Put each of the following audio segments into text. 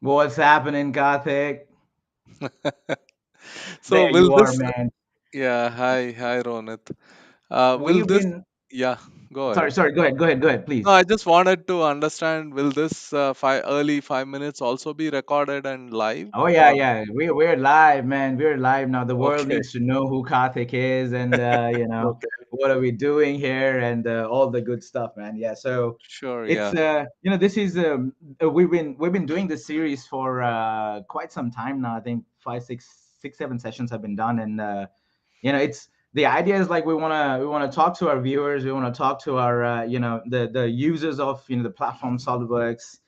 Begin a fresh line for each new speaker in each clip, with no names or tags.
What's happening, Gothic?
So
There
will
you are,
this,
man.
yeah, hi, Ronit. Will
We've
this,
been
yeah, go
sorry,
ahead.
sorry. Go ahead,
No,
please.
I just wanted to understand, will this early 5 minutes also be recorded and live
Oh yeah,
or,
yeah. We're live, man. We're live now. The world
okay,
needs to know who Karthik is, and
okay,
what are we doing here, and all the good stuff, man. Yeah. So
sure,
it's
yeah,
this is we've been doing this series for quite some time now. I think five, six, 7 sessions have been done, and it's the idea is like we want to talk to our viewers, we want to talk to our the users of the platform SolidWorks,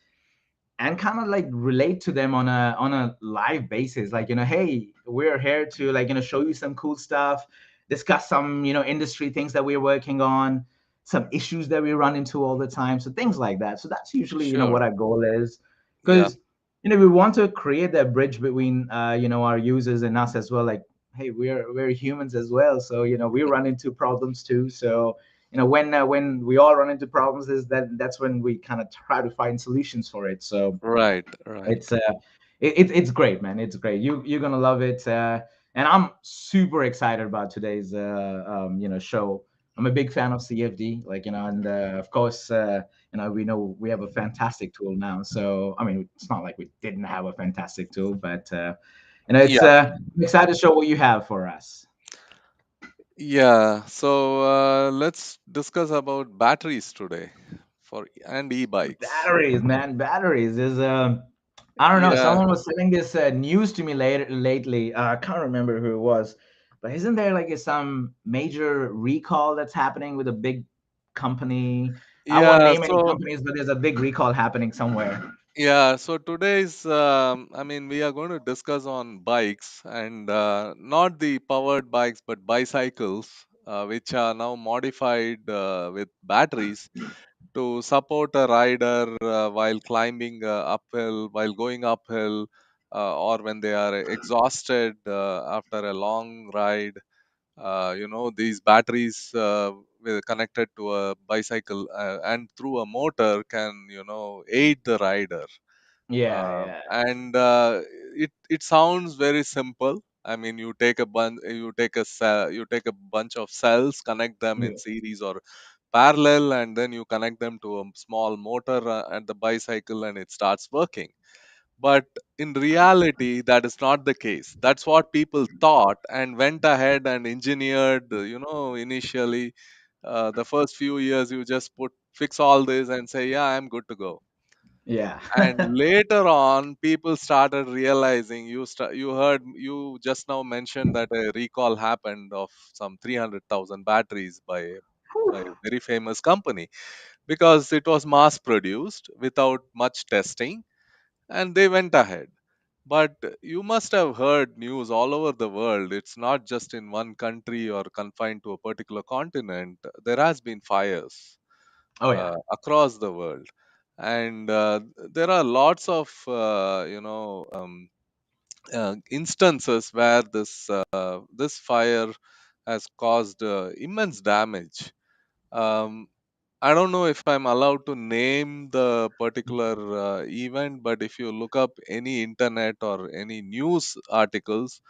and kind of like relate to them on a live basis, like hey, we're here to like show you some cool stuff, discuss some industry things that we're working on, some issues that we run into all the time, so things like that. So that's usually
sure,
what our goal is,
yeah,
because we want to create that bridge between our users and us as well, like hey, we're humans as well, so we run into problems too. So when we all run into problems, is that's when we kind of try to find solutions for it. So
right, right.
it's it's great, man. It's great. You're gonna love it, and I'm super excited about today's show. I'm a big fan of CFD, like and of course, we know we have a fantastic tool now. So I mean, it's not like we didn't have a fantastic tool, but it's
Yeah,
I'm excited to show what you have for us.
yeah. So let's discuss about batteries today for and e-bikes.
Batteries, man, batteries is I don't know.
Yeah,
Someone was selling this news to me lately. I can't remember who it was, but isn't there like some major recall that's happening with a big company? I won't
yeah.
name any
So
companies, but there's a big recall happening somewhere.
yeah, so today's, I mean, we are going to discuss on bikes and not the powered bikes, but bicycles, which are now modified with batteries to support a rider while climbing uphill, while going uphill, or when they are exhausted after a long ride. These batteries connected to a bicycle and through a motor can, aid the rider,
Yeah, yeah,
and it sounds very simple. I mean, you take a bunch of cells, connect them in
yeah,
series or parallel, and then you connect them to a small motor at the bicycle, and it starts working. But in reality, that is not the case. That's what people thought and went ahead and engineered. Initially, the first few years, you just fix all this and say, "Yeah, I'm good to go."
yeah.
And later on, people started realizing, you heard, you just now mentioned that a recall happened of some 300,000 batteries by a very famous company, because it was mass produced without much testing, and they went ahead. But you must have heard news all over the world. It's not just in one country or confined to a particular continent. There has been fires
Oh yeah.
across the world, and there are lots of instances where this fire has caused immense damage. um, I don't know if I'm allowed to name the particular event, but if you look up any internet or any news articles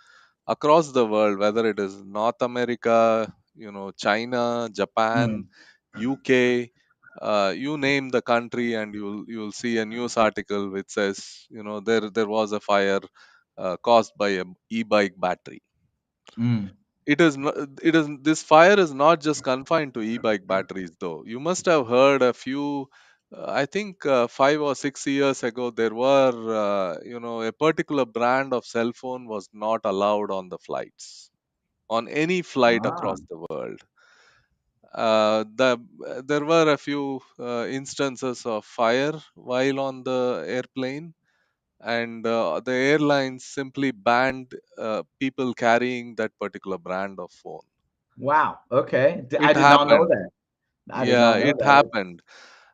across the world, whether it is North America, China, Japan,
Mm,
UK, you name the country, and you'll see a news article which says, there was a fire caused by a e-bike battery.
mm.
It is this fire is not just confined to e-bike batteries, though. You must have heard a few. I think 5 or 6 years ago, there were, a particular brand of cell phone was not allowed on the flights, on any flight
Ah,
across the world. There were a few instances of fire while on the airplane, and the airlines simply banned people carrying that particular brand of phone.
wow. Okay. I
It
did not know
happened.
that. I did
Yeah,
not know
it
that.
happened.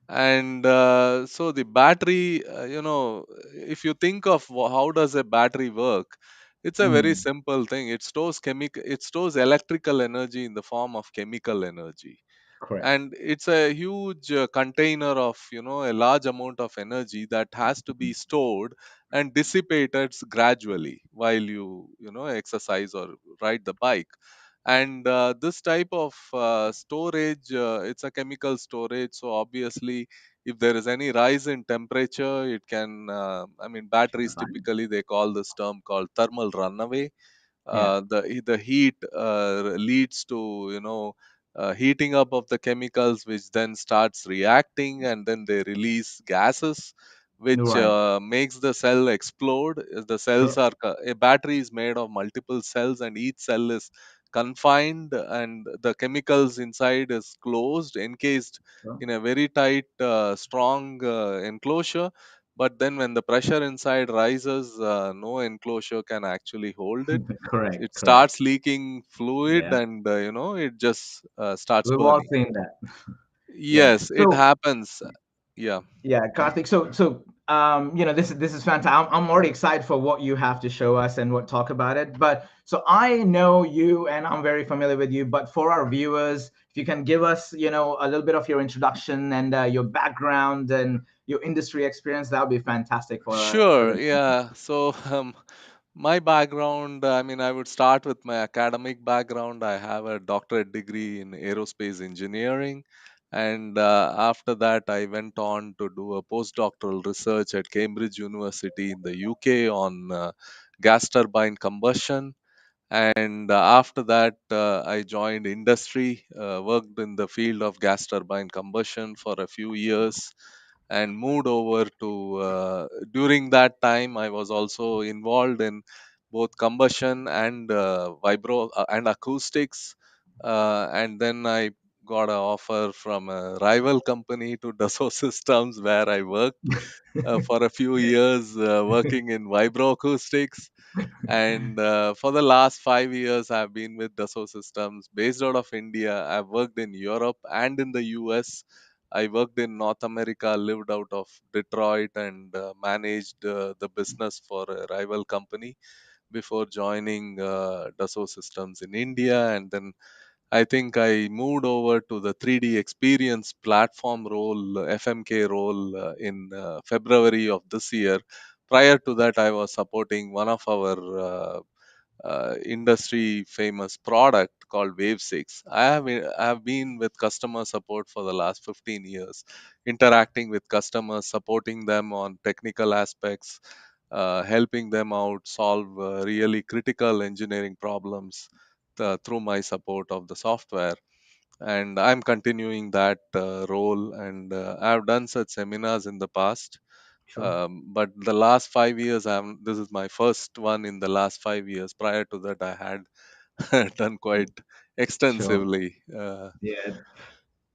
And so the battery, if you think of how does a battery work, it's a very
Mm,
simple thing. It stores electrical energy in the form of chemical energy,
correct.
and it's a huge container of, a large amount of energy that has to be stored and dissipates gradually while you exercise or ride the bike. And this type of storage, it's a chemical storage, so obviously if there is any rise in temperature, it can, I mean, batteries
Fine.
typically they call this term called thermal runaway.
Yeah.
The heat leads to heating up of the chemicals, which then starts reacting, and then they release gases which
Right.
makes the cell explode. The cells
Sure.
are a battery is made of multiple cells, and each cell is confined, and the chemicals inside is closed, encased
Sure.
in a very tight strong enclosure. But then when the pressure inside rises, no enclosure can actually hold it.
Correct.
It
Correct.
starts leaking fluid,
Yeah.
and it just starts
We've all
burning.
seen that. Yeah.
Yes, it
So
happens. Yeah.
yeah, Karthik. This is fantastic. I'm already excited for what you have to show us and what talk about it. But so I know you and I'm very familiar with you. But for our viewers, if you can give us, a little bit of your introduction and your background and your industry experience, that would be fantastic for
Sure.
the.
Yeah. So my background, I mean, I would start with my academic background. I have a doctorate degree in aerospace engineering. And after that, I went on to do a postdoctoral research at Cambridge University in the UK on gas turbine combustion. And after that, I joined industry, worked in the field of gas turbine combustion for a few years, and moved over to during that time I was also involved in both combustion and vibro and acoustics. And then I got an offer from a rival company to Dassault Systems, where I worked for a few years working in vibroacoustics. And for the last 5 years, I've been with Dassault Systems based out of India. I've worked in Europe and in the US. I worked in North America, lived out of Detroit, and managed the business for a rival company before joining Dassault Systems in India. And then I think I moved over to the 3D experience platform role, FMK role, in February of this year. Prior to that, I was supporting one of our industry famous product called Wave 6. I have been with customer support for the last 15 years, interacting with customers, supporting them on technical aspects, helping them out solve really critical engineering problems through my support of the software. And I'm continuing that role, and I've done such seminars in the past.
Sure.
But the last 5 years, this is my first one in the last 5 years. Prior to that, I had done quite
Sure.
extensively.
Yeah.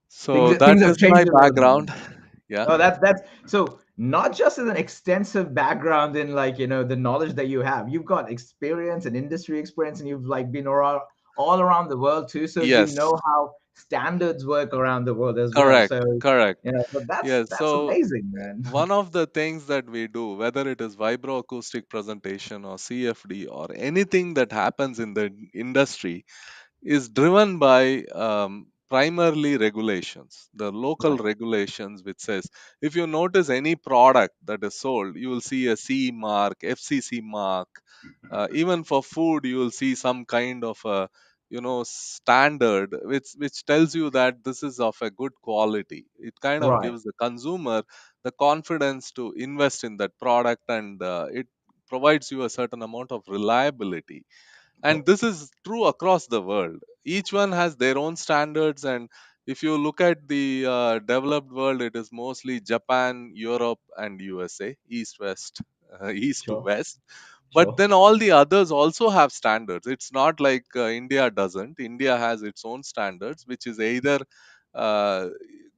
So
Things
that
have
is my
changed a little bit.
background. Yeah.
Oh, that's so not just as an extensive background in like the knowledge that you have. You've got experience and industry experience, and you've like been around all around the world too. So you
Yes.
know how standards work around the world as well.
Correct.
So
Correct.
but that's
Yes.
that's
So
amazing, man.
one of the things that we do, whether it is vibroacoustic presentation or CFD or anything that happens in the industry, is driven by primarily regulations, the local
Right.
regulations, which says if you notice any product that is sold, you will see a CE mark, FCC mark. Even for food, you will see some kind of a standard which tells you that this is of a good quality. It kind of
Right.
gives the consumer the confidence to invest in that product, and it provides you a certain amount of reliability. And this is true across the world. Each one has their own standards. And if you look at the developed world, it is mostly Japan, Europe, and USA, east west, east to
Sure.
west. But
Sure.
then all the others also have standards. It's not like India doesn't. India has its own standards, which is either uh,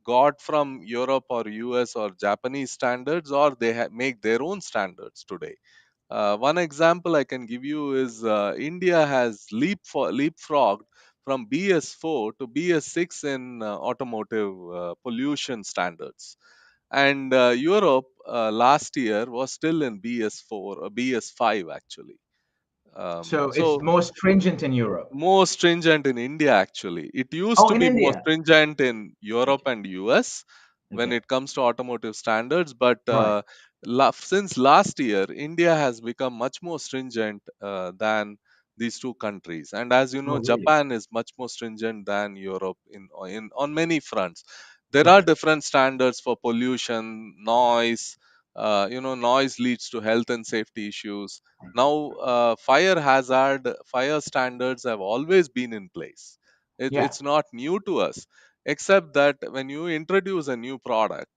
got from Europe or US or Japanese standards, or they make their own standards today. One example I can give you is India has leapfrogged from BS4 to BS6 in automotive pollution standards. And Europe last year was still in BS4, BS5 actually.
So it's
So
more stringent in Europe.
more stringent in India actually. It used
Oh,
to
in
be more
India.
stringent in Europe and US when
Okay.
it comes to automotive standards, but
Right.
Since last year, India has become much more stringent than these two countries, and as you know,
Oh, really?
Japan is much more stringent than Europe in on many fronts. There are
Right.
different standards for pollution, noise. Noise leads to health and safety issues. Now, fire standards have always been in place.
Yeah.
It's not new to us, except that when you introduce a new product,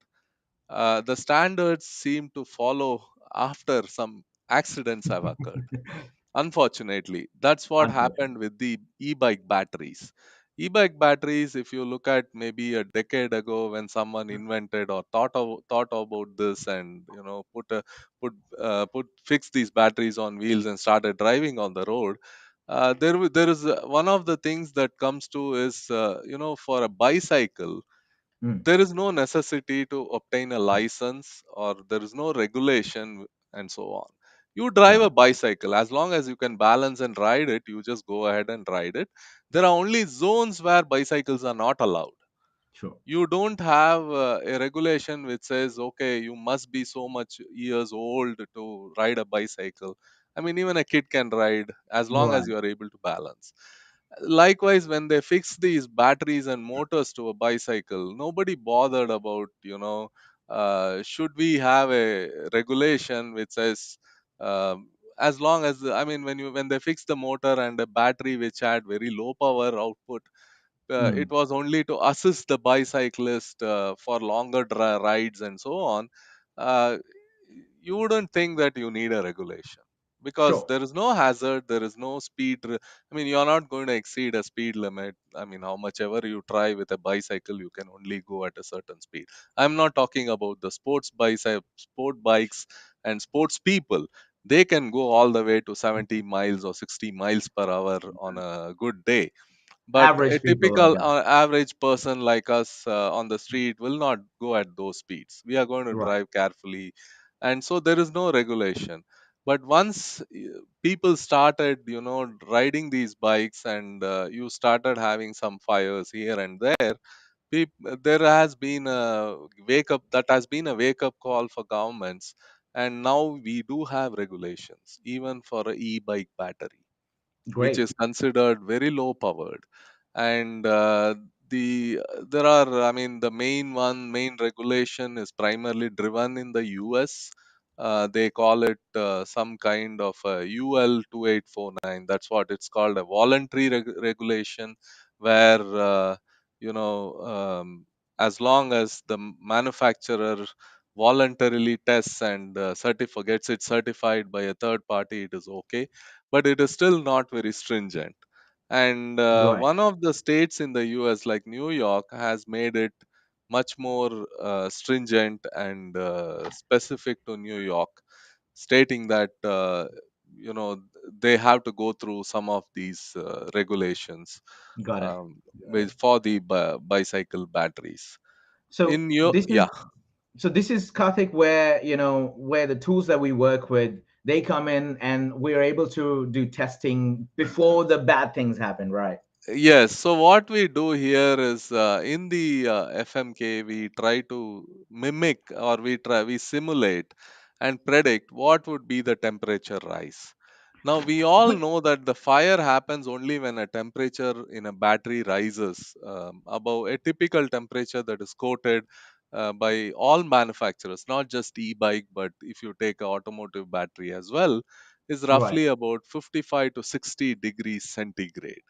the standards seem to follow after some accidents have occurred. Unfortunately, that's what
Unfortunately.
happened with the e-bike batteries. E-bike batteries, if you look at maybe a decade ago when someone invented or thought about this, and put fix these batteries on wheels and started driving on the road, there is one of the things that comes to is, for a bicycle,
Mm.
there is no necessity to obtain a license, or there is no regulation, and so on. You drive
Right.
a bicycle, as long as you can balance and ride it, you just go ahead and ride it. There are only zones where bicycles are not allowed.
Sure.
You don't have a regulation which says, okay, you must be so much years old to ride a bicycle. I mean, even a kid can ride as long as
Right.
you are able to balance. Likewise, when they fix these batteries and motors to a bicycle, nobody bothered about, should we have a regulation which says, as long as, I mean, when they fix the motor and the battery which had very low power output, it
Mm.
was only to assist the bicyclist for longer rides and so on. uh, you wouldn't think that you need a regulation, because
Sure.
there is no hazard, there is no I mean, you're not going to exceed a speed limit. I mean, how much ever you try with a bicycle, you can only go at a certain speed. I'm not talking about the sport bikes and sports people. They can go all the way to 70 miles or 60 miles per hour on a good day, but a
Average people like
typical
us.
average person like us on the street will not go at those speeds. We are going to
Right.
drive carefully, and so there is no regulation. But once people started, riding these bikes, and you started having some fires here and there, there has been a wake up call for governments, and now we do have regulations even for a e-bike battery, which
Great.
is considered very low powered. And there are, I mean, the main regulation is primarily driven in the US. They call it some kind of a UL 2849. That's what it's called, a voluntary regulation, where you know as long as the manufacturer voluntarily tests and gets it certified by a third party, it is okay, but it is still not very stringent. And
Right.
one of the states in the US, like New York, has made it much more stringent and specific to New York, stating that you know they have to go through some of these regulations
Got it.
for the bicycle batteries.
So
In your
this is
Yeah.
so this is Karthik, where where the tools that we work with, they come in and we're able to do testing before the bad things happen, right?
Yes. So what we do here is, in the FMK, we try to mimic, or we simulate and predict what would be the temperature rise. Now we all
But
know that the fire happens only when a temperature in a battery rises above a typical temperature that is quoted by all manufacturers, not just e-bike, but if you take an automotive battery as well, is
right.
roughly about 55 to 60 degrees centigrade.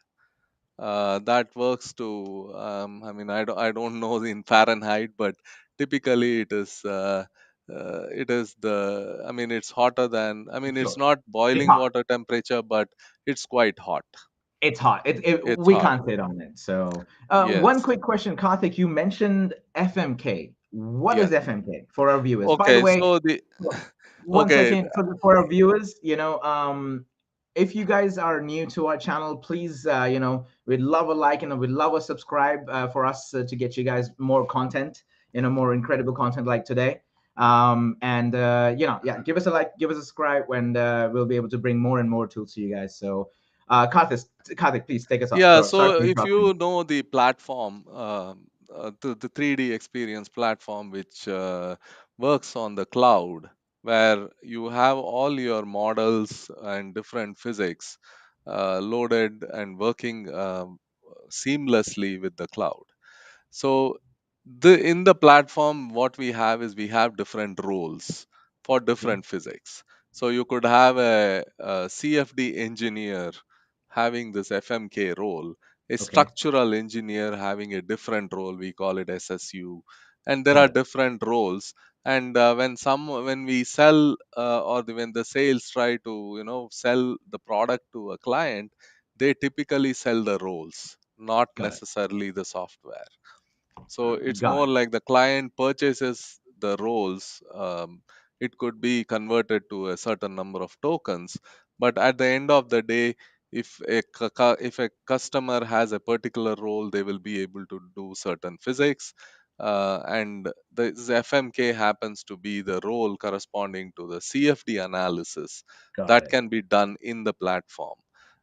That works to, I don't know in Fahrenheit, but typically it is the, I mean, it's hotter than, I mean, it's
Sure.
not
It's
boiling
hot.
water temperature, but it's quite hot.
It's hot.
It's
We
hot.
can't sit on it. So, one
Yes.
quick question, Karthik. You mentioned FMK. What
Yeah.
is FMK for our viewers? By the
Okay.
way,
So the
one
okay.
second for our viewers, if you guys are new to our channel, please, we'd love a like and we'd love a subscribe for us to get you guys more content, more incredible content like today. And yeah, give us a like, give us a subscribe, and we'll be able to bring more and more tools to you guys. So, Karthik, please take us off.
Yeah.
Sorry
So
for
if
interrupting.
you know the platform, the 3D experience platform, which works on the cloud. where you have all your models and different physics loaded and working seamlessly with the cloud. So the in the platform, what we have is we have different roles for
Okay.
different physics. So you could have a CFD engineer having this FMK role, a
Okay.
structural engineer having a different role. We call it SSU, and there are
Got it.
different roles. And when we sell when the sales try to sell the product to a client, they typically sell the roles, not
Got
necessarily the software. So
it.
it's
Got
more
it.
like the client purchases the roles. It could be converted to a certain number of tokens, but at the end of the day, if a customer has a particular role, they will be able to do certain physics. And the FMK happens to be the role corresponding to the CFD analysis
Got
that
it.
can be done in the platform.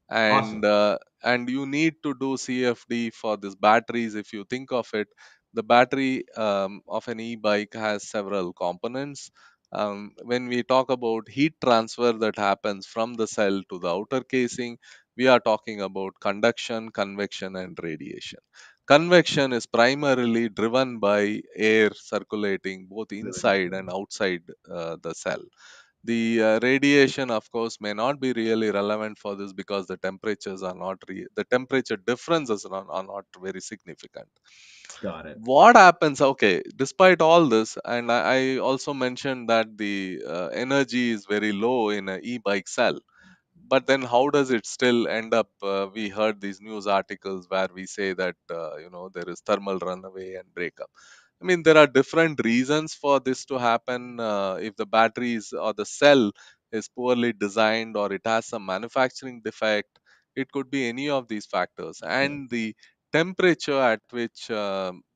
And
Awesome.
uh, and you need to do CFD for these batteries. If you think of it, the battery of an e-bike has several components. When we talk about heat transfer that happens from the cell to the outer casing, we are talking about conduction, convection, and radiation. Convection is primarily driven by air circulating both
Really
inside
good.
and outside the cell. The radiation, of course, may not be really relevant for this because the temperatures are not the temperature differences are not very significant.
Got it.
What happens? Okay, despite all this, and I also mentioned that the energy is very low in an e-bike cell, but then how does it still end up? We heard these news articles where we say that there is thermal runaway and breakup. I mean, there are different reasons for this to happen. If the batteries or the cell is poorly designed, or it has some manufacturing defect, it could be any of these factors.
Sure.
And the temperature at which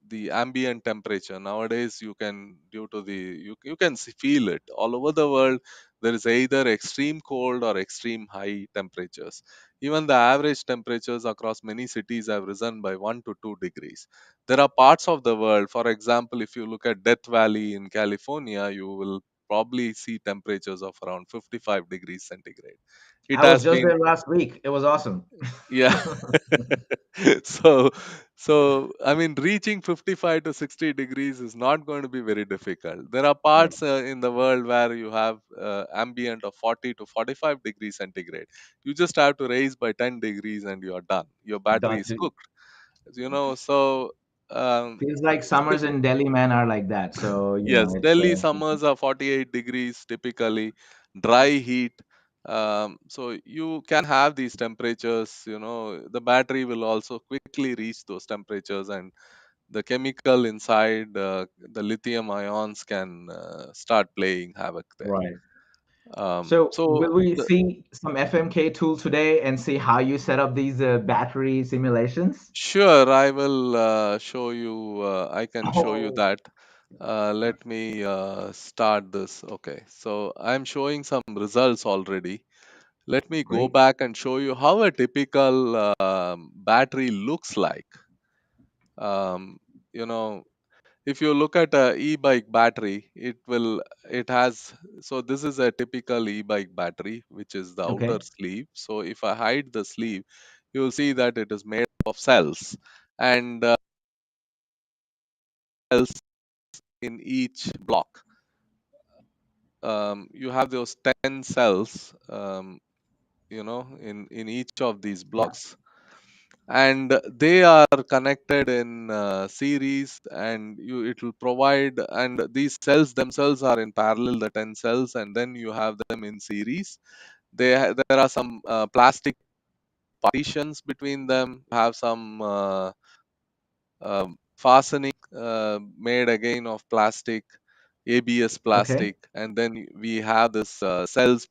the ambient temperature nowadays, you can due to the you can feel it all over the world. There is either extreme cold or extreme high temperatures. Even the average temperatures across many cities have risen by 1 to 2 degrees. There are parts of the world, for example, if you look at Death Valley in California, you will probably see temperatures of around 55 degrees centigrade. It
I was
has
just
been,
there last week. It was awesome.
yeah. so so I mean, reaching 55 to 60 degrees is not going to be very difficult. There are
Right.
parts in the world where you have ambient of 40 to 45 degrees centigrade. You just have to raise by 10 degrees and you are done, your battery
Done
is
too.
cooked. So um,
Feels like summers in Delhi, man, are like that. So,
yes,
it's
Delhi summers are 48 degrees typically, dry heat. So you can have these temperatures. The battery will also quickly reach those temperatures, and the chemical inside the lithium ions can start playing havoc there.
right. So,
So
will we see some FMK tool today and see how you set up these battery simulations?
sure, I will show you. I can show you
Oh,
that. Let me start this. Okay, so I'm showing some results already. Let me go
great.
back and show you how a typical battery looks like. Um, you know, if you look at a e-bike battery, it has, so this is a typical e-bike battery, which is the outer
Okay.
sleeve. So if I hide the sleeve, you'll see that it is made up of cells, and cells in each block. You have those 10 cells, in each of these
Yeah.
blocks, and they are connected in series, and it will provide, and these cells themselves are in parallel, the 10 cells, and then you have them in series. There are some plastic partitions between them. You have some fastening made again of plastic, ABS
Okay.
plastic, and then we have this cells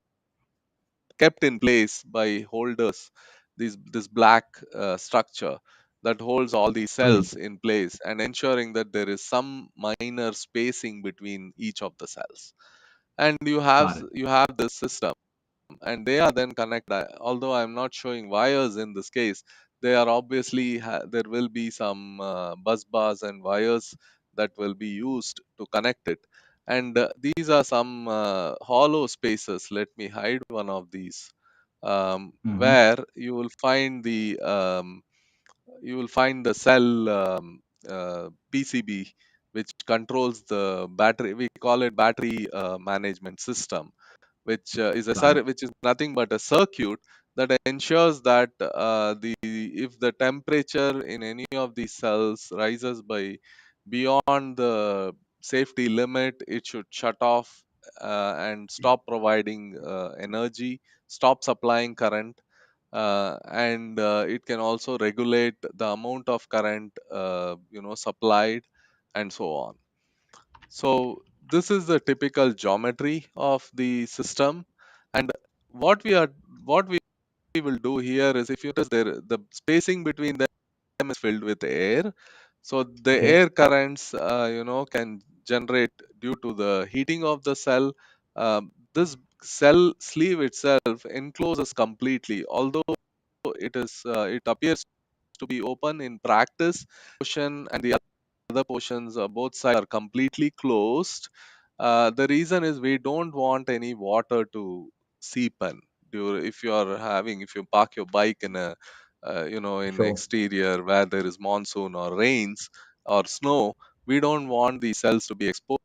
kept in place by holders, this black structure that holds all these
Brilliant.
cells in place and ensuring that there is some minor spacing between each of the cells. And
Got it.
you have this system, and they are then connected. Although I'm not showing wires in this case, they are obviously there will be some bus bars and wires that will be used to connect it. And these are some hollow spaces. Let me hide one of these,
Hmm.
where you will find the cell PCB, which controls the battery. We call it battery management system,
Got it.
which is nothing but a circuit that ensures that the if the temperature in any of these cells rises by beyond the safety limit, it should shut off and stop providing energy, stop supplying current, and it can also regulate the amount of current supplied, and so on. So this is the typical geometry of the system. And what we are what we will do here is, if you notice, there the spacing between them is filled with air. So the
Okay.
air currents can generate due to the heating of the cell. This cell sleeve itself encloses completely, although it appears to be open in practice. Portion and the other portions, both sides are completely closed. The reason is we don't want any water to seep in. If you park your bike in a in the
Sure.
exterior where there is monsoon or rains or snow, we don't want the cells to be exposed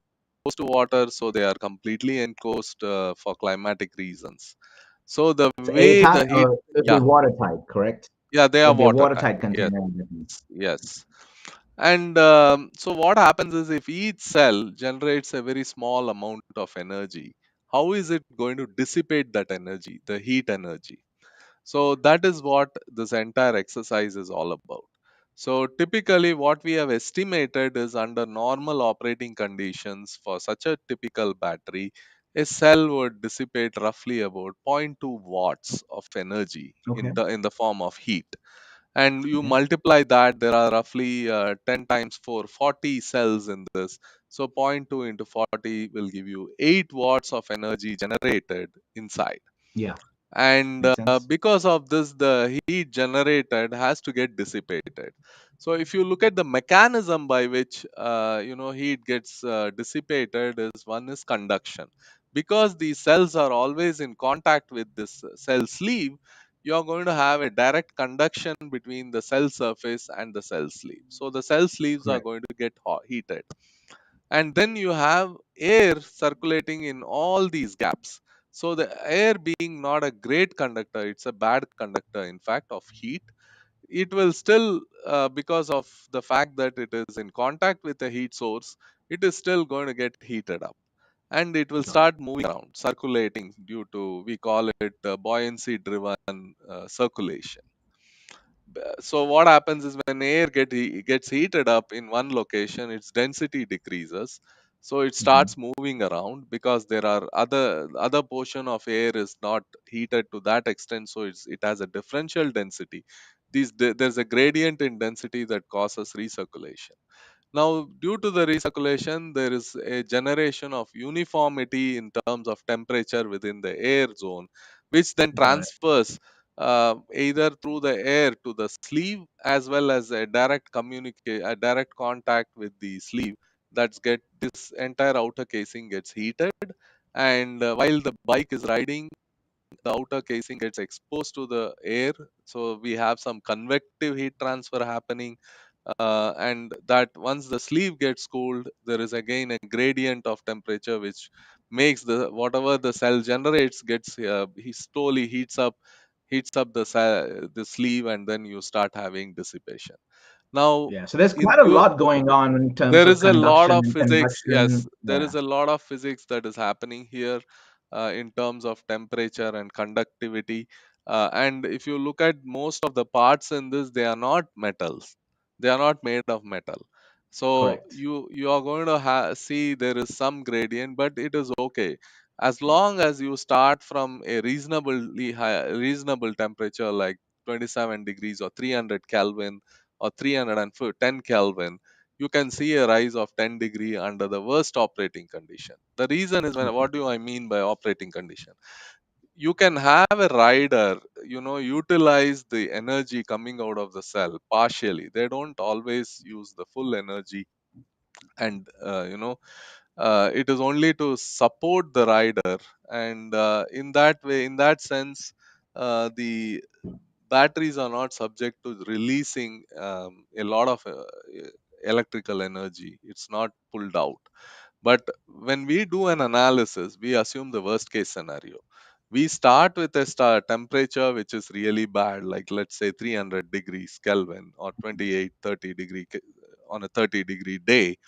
to water, so they are completely enclosed for climatic reasons. So the
So
way
airtight,
the heat,
or it'd be
yeah,
watertight, correct?
yeah, they are
It'd be a watertight
watertight. Yes,
container. That means.
yes. And so what happens is, if each cell generates a very small amount of energy, how is it going to dissipate that energy, the heat energy? So that is what this entire exercise is all about. So typically what we have estimated is, under normal operating conditions for such a typical battery, a cell would dissipate roughly about zero point 0.2 watts of energy
Okay.
in the form of heat. And you
Okay.
multiply that, there are roughly 10 times 4, 40 cells in this. So zero point 0.2 into 40 will give you 8 watts of energy generated inside.
Yeah.
And
Makes sense.
because of this, the heat generated has to get dissipated. So if you look at the mechanism by which heat gets dissipated, is one is conduction. Because these cells are always in contact with this cell sleeve, you are going to have a direct conduction between the cell surface and the cell sleeve. So the cell sleeves are
Correct.
going to get heated, and then you have air circulating in all these gaps. So the air, being not a great conductor, it's a bad conductor in fact of heat. It will still, because of the fact that it is in contact with a heat source, it is still going to get heated up, and it will
Got it.
start moving around, circulating, due to, we call it buoyancy driven circulation. So what happens is, when gets heated up in one location, its density decreases, so it
Hmm.
starts moving around, because there are other portion of air is not heated to that extent, so it has a differential density. There's a gradient in density that causes recirculation. Now, due to the recirculation, there is a generation of uniformity in terms of temperature within the air zone, which then
Got it.
transfers either through the air to the sleeve, as well as a direct contact with the sleeve. This entire outer casing gets heated, and while the bike is riding, the outer casing gets exposed to the air. So we have some convective heat transfer happening, and that once the sleeve gets cooled, there is again a gradient of temperature, which makes the whatever the cell generates gets he slowly heats up the sleeve, and then you start having dissipation. Now,
Yeah. So there's
in
quite a
you
lot going on in terms
there
of
is a lot
conduction
of
and
physics. Yes,
convection.
there
Yeah.
is a lot of physics that is happening here, in terms of temperature and conductivity. And if you look at most of the parts in this, they are not metals. They are not made of metal. So
Correct.
you are going to see there is some gradient, but it is okay as long as you start from a reasonable temperature, like 27 degrees or 300 Kelvin or 310 Kelvin. You can see a rise of 10 degree under the worst operating condition. The reason is,
Okay.
what do I mean by operating condition? You can have a rider, utilize the energy coming out of the cell partially. They don't always use the full energy, and It is only to support the rider, and in that way, in that sense, the batteries are not subject to releasing a lot of electrical energy. It's not pulled out. But when we do an analysis, we assume the worst case scenario. We start with a temperature which is really bad, like let's say 300 degrees Kelvin or 28, 30 degree on a 30-degree day.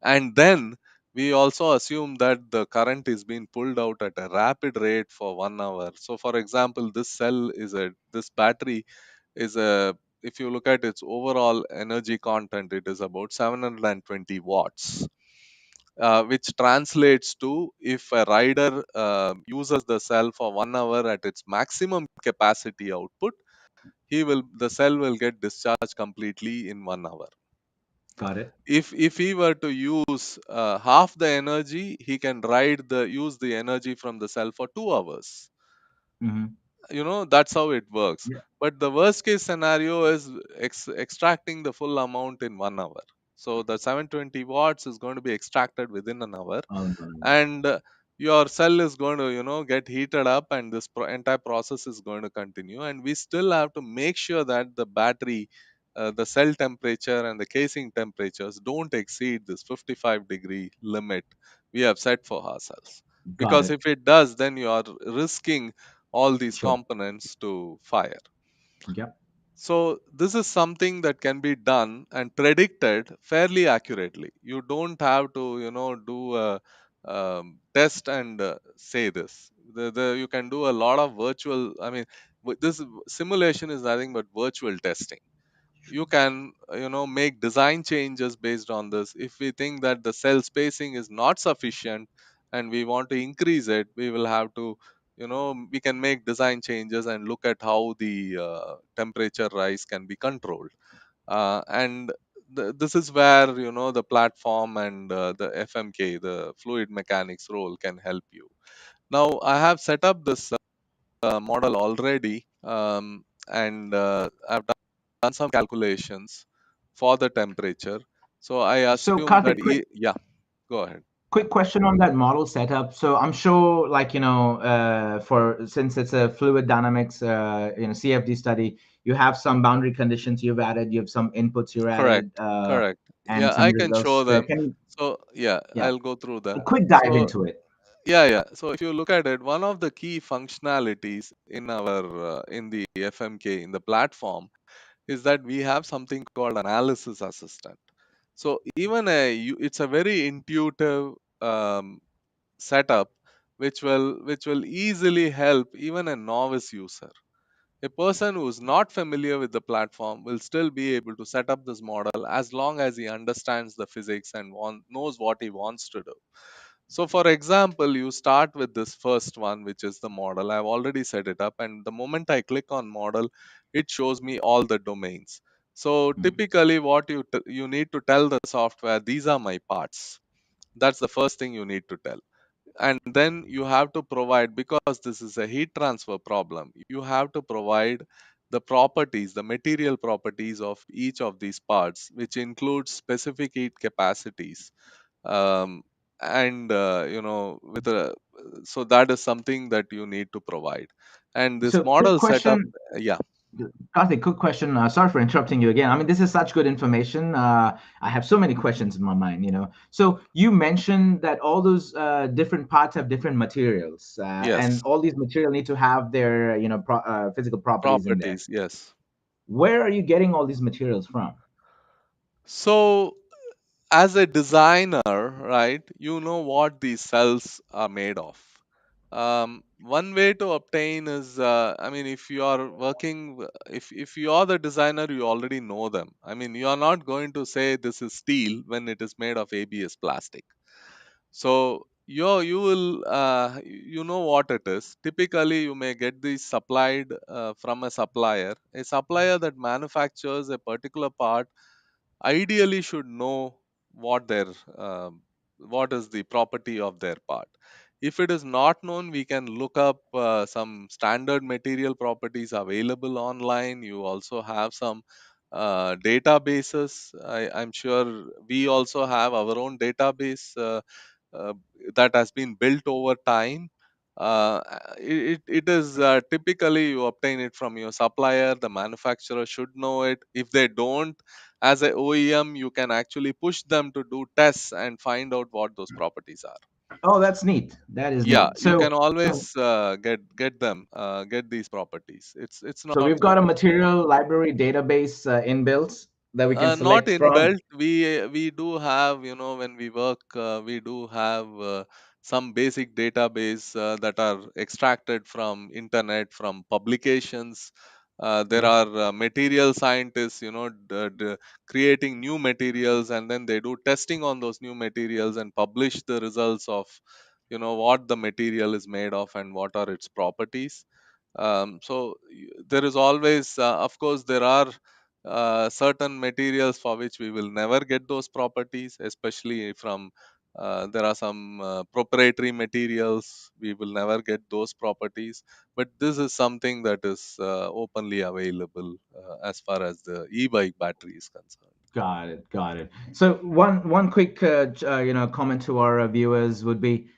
And then we also assume that the current is being pulled out at a rapid rate for 1 hour. So for example, this battery is a, if you look at its overall energy content, it is about 720 watts, which translates to, if a rider uses the cell for 1 hour at its maximum capacity output, the cell will get discharged completely in 1 hour.
Got it.
If he were to use half the energy, he can use the energy from the cell for 2 hours.
Hmm.
That's how it works.
Yeah.
But the worst case scenario is extracting the full amount in 1 hour. So the 720 watts is going to be extracted within an hour,
Oh, no, no, no.
and your cell is going to get heated up, and this entire process is going to continue, and we still have to make sure that the battery, the cell temperature and the casing temperatures don't exceed this 55-degree limit we have set for ourselves.
Got
Because
it.
if it does, then you are risking all these
Sure.
components to fire.
Yep.
So this is something that can be done and predicted fairly accurately. You don't have to, do a test and say this. You can do a lot of virtual. I mean, this simulation is nothing but virtual testing. You can, make design changes based on this. If we think that the cell spacing is not sufficient and we want to increase it, we will have to, we can make design changes and look at how the temperature rise can be controlled. And this is where, the platform and the FMK, the fluid mechanics role, can help you. Now I have set up this model already, and I've done some calculations for the temperature. So I
So,
assume that,
Karthik, quick
yeah, go ahead.
quick question on that model setup. So I'm sure, like, for since it's a fluid dynamics, CFD study, you have some boundary conditions you've added, you have some inputs you
Correct,
added,
correct.
and
Yeah,
some
I can
results.
show them.
Can you,
So yeah,
yeah,
I'll go through
a
them.
quick dive
So
into it?
yeah, yeah. So if you look at it, one of the key functionalities in the FMK, in the platform, is that we have something called analysis assistant. So even it's a very intuitive setup, which will easily help even a novice user. A person who is not familiar with the platform will still be able to set up this model as long as he understands the physics and knows what he wants to do. So for example, you start with this first one, which is the model. I've already set it up, and the moment I click on model, it shows me all the domains. So
Mhm.
typically what you need to tell the software, these are my parts. That's the first thing you need to tell. And then you have to provide, because this is a heat transfer problem, you have to provide the properties, the material properties of each of these parts, which includes specific heat capacities. um, and with a so that is something that you need to provide. And this
So, quick
model setup,
question,
yeah.
Karthik, quick question. Sorry for interrupting you again. I mean, this is such good information. I have so many questions in my mind, So you mentioned that all those different parts have different materials, and
Yes,
all these material need to have their, physical properties in there.
properties, yes.
Where are you getting all these materials from?
So as a designer, right, you know what these cells are made of. One way to obtain is, I mean, if you are working, if you are the designer, you already know them. I mean, you are not going to say this is steel when it is made of ABS plastic. So you will, you know what it is. Typically, you may get these supplied from a supplier. A supplier that manufactures a particular part ideally should know what their um, what is the property of their part. If it is not known, we can look up some standard material properties available online. You also have some databases. I'm sure we also have our own database uh, that has been built over time. It is typically you obtain it from your supplier. The manufacturer should know it. If they don't, as a OEM, you can actually push them to do tests and find out what those properties are.
Oh, that's neat. That is
Yeah,
neat.
you
So,
can always get them, get these properties. It's
so
not
we've
so
got a
difficult.
material library database inbuilt that we can
Not
select from.
inbuilt. We do have, when we work, we do have some basic database that are extracted from internet, from publications. There
Okay.
are material scientists, creating new materials, and then they do testing on those new materials and publish the results of, what the material is made of and what are its properties. There is always, of course, there are certain materials for which we will never get those properties, especially from there are some proprietary materials we will never get those properties. But this is something that is openly available as far as the e-bike battery is concerned.
Got it. Got it. So one quick comment to our viewers would be,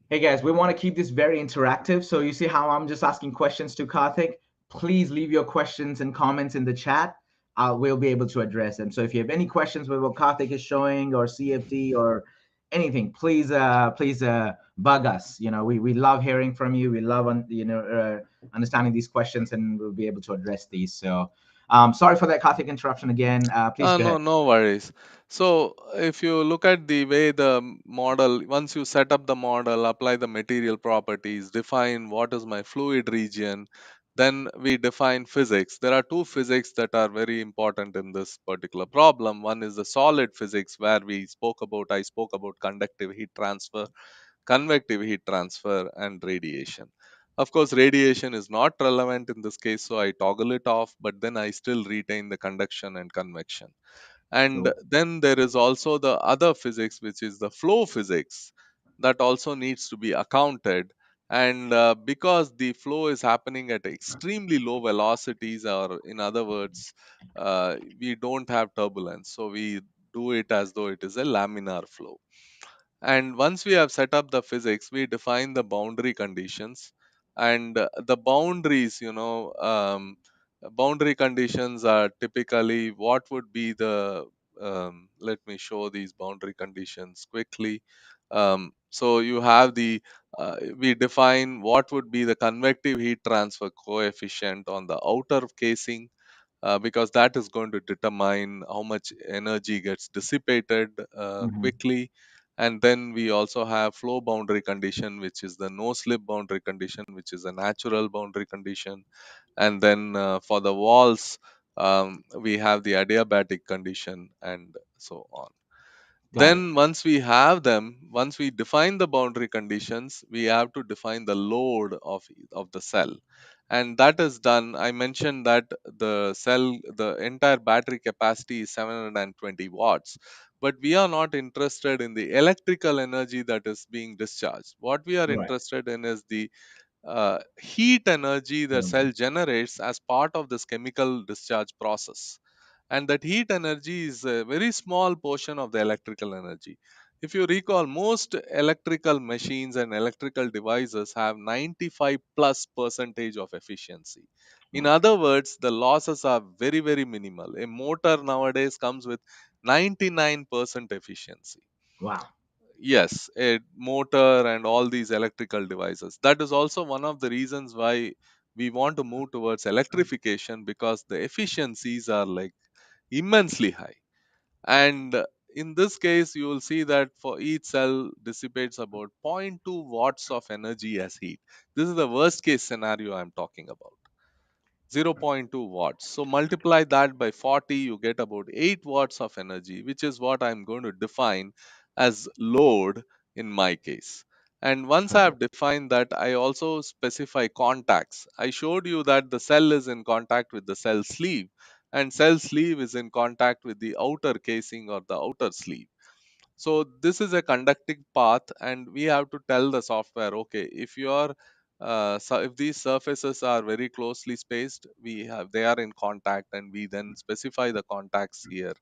hey guys, we want to keep this very interactive. So you see how I'm just asking questions to Karthik. Please leave your questions and comments in the chat. We'll be able to address them. So if you have any questions with what Karthik is showing or CFD or anything, please bug us. We love hearing from you. We love understanding these questions, and we'll be able to address these. So sorry for that Karthik interruption again. Please go
No,
ahead.
no worries. So, if you look at the way the model, once you set up the model, apply the material properties, define what is my fluid region, then we define physics. There are two physics that are very important in this particular problem. One is the solid physics, where I spoke about conductive heat transfer, convective heat transfer, and radiation. Of course, radiation is not relevant in this case, so I toggle it off, but then I still retain the conduction and convection. And
Cool.
then there is also the other physics, which is the flow physics, that also needs to be accounted. And because the flow is happening at extremely low velocities, or in other words, we don't have turbulence, so we do it as though it is a laminar flow. And once we have set up the physics, we define the boundary conditions. And the boundaries, boundary conditions are typically what would be the, let me show these boundary conditions quickly. So you have we define what would be the convective heat transfer coefficient on the outer casing, because that is going to determine how much energy gets dissipated
Mhm.
quickly. And then we also have flow boundary condition, which is the no slip boundary condition, which is a natural boundary condition. And then for the walls, we have the adiabatic condition, and so on.
Got it.
Then once we have them, once we define the boundary conditions, we have to define the load of the cell. And that is done. I mentioned that the entire battery capacity is 720 watts. But we are not interested in the electrical energy that is being discharged. What we are
Right.
interested in is the heat energy the
Um,
cell generates as part of this chemical discharge process. And that heat energy is a very small portion of the electrical energy. If you recall, most electrical machines and electrical devices have 95 plus percentage of efficiency. In
Wow.
other words, the losses are very, very minimal. A motor nowadays comes with 99% efficiency.
Wow.
Yes, a motor and all these electrical devices. That is also one of the reasons why we want to move towards electrification, because the efficiencies are like immensely high. And in this case, you will see that for each cell dissipates about zero point 0.2 watts of energy as heat. This is the worst case scenario I'm talking about. 0.2 watts. So multiply that by 40, you get about 8 watts of energy, which is what I'm going to define as load in my case. And once I
Okay.
have defined that, I also specify contacts. I showed you that the cell is in contact with the cell sleeve, and cell sleeve is in contact with the outer casing or the outer sleeve. So this is a conducting path, and we have to tell the software, okay, if your if these surfaces are very closely spaced, they are in contact, and we then specify the contacts here.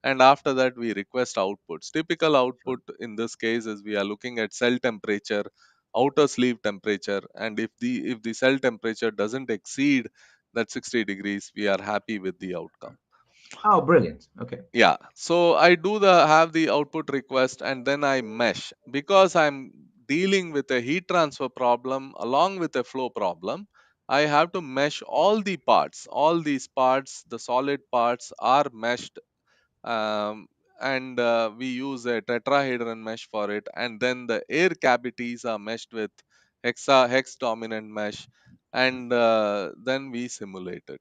and after that we request outputs. Typical output in this case is we are looking at cell temperature, outer sleeve temperature, and if the cell temperature doesn't exceed that 60 degrees, we are happy with the outcome.
Oh, brilliant. Okay.
Yeah, so I do the have the output request, and then I mesh because I'm dealing with a heat transfer problem along with a flow problem. I have to mesh all the parts. All these parts, the solid parts, are meshed, um, and we use a tetrahedron mesh for it. And then the air cavities are meshed with hex dominant mesh, and then we simulate it.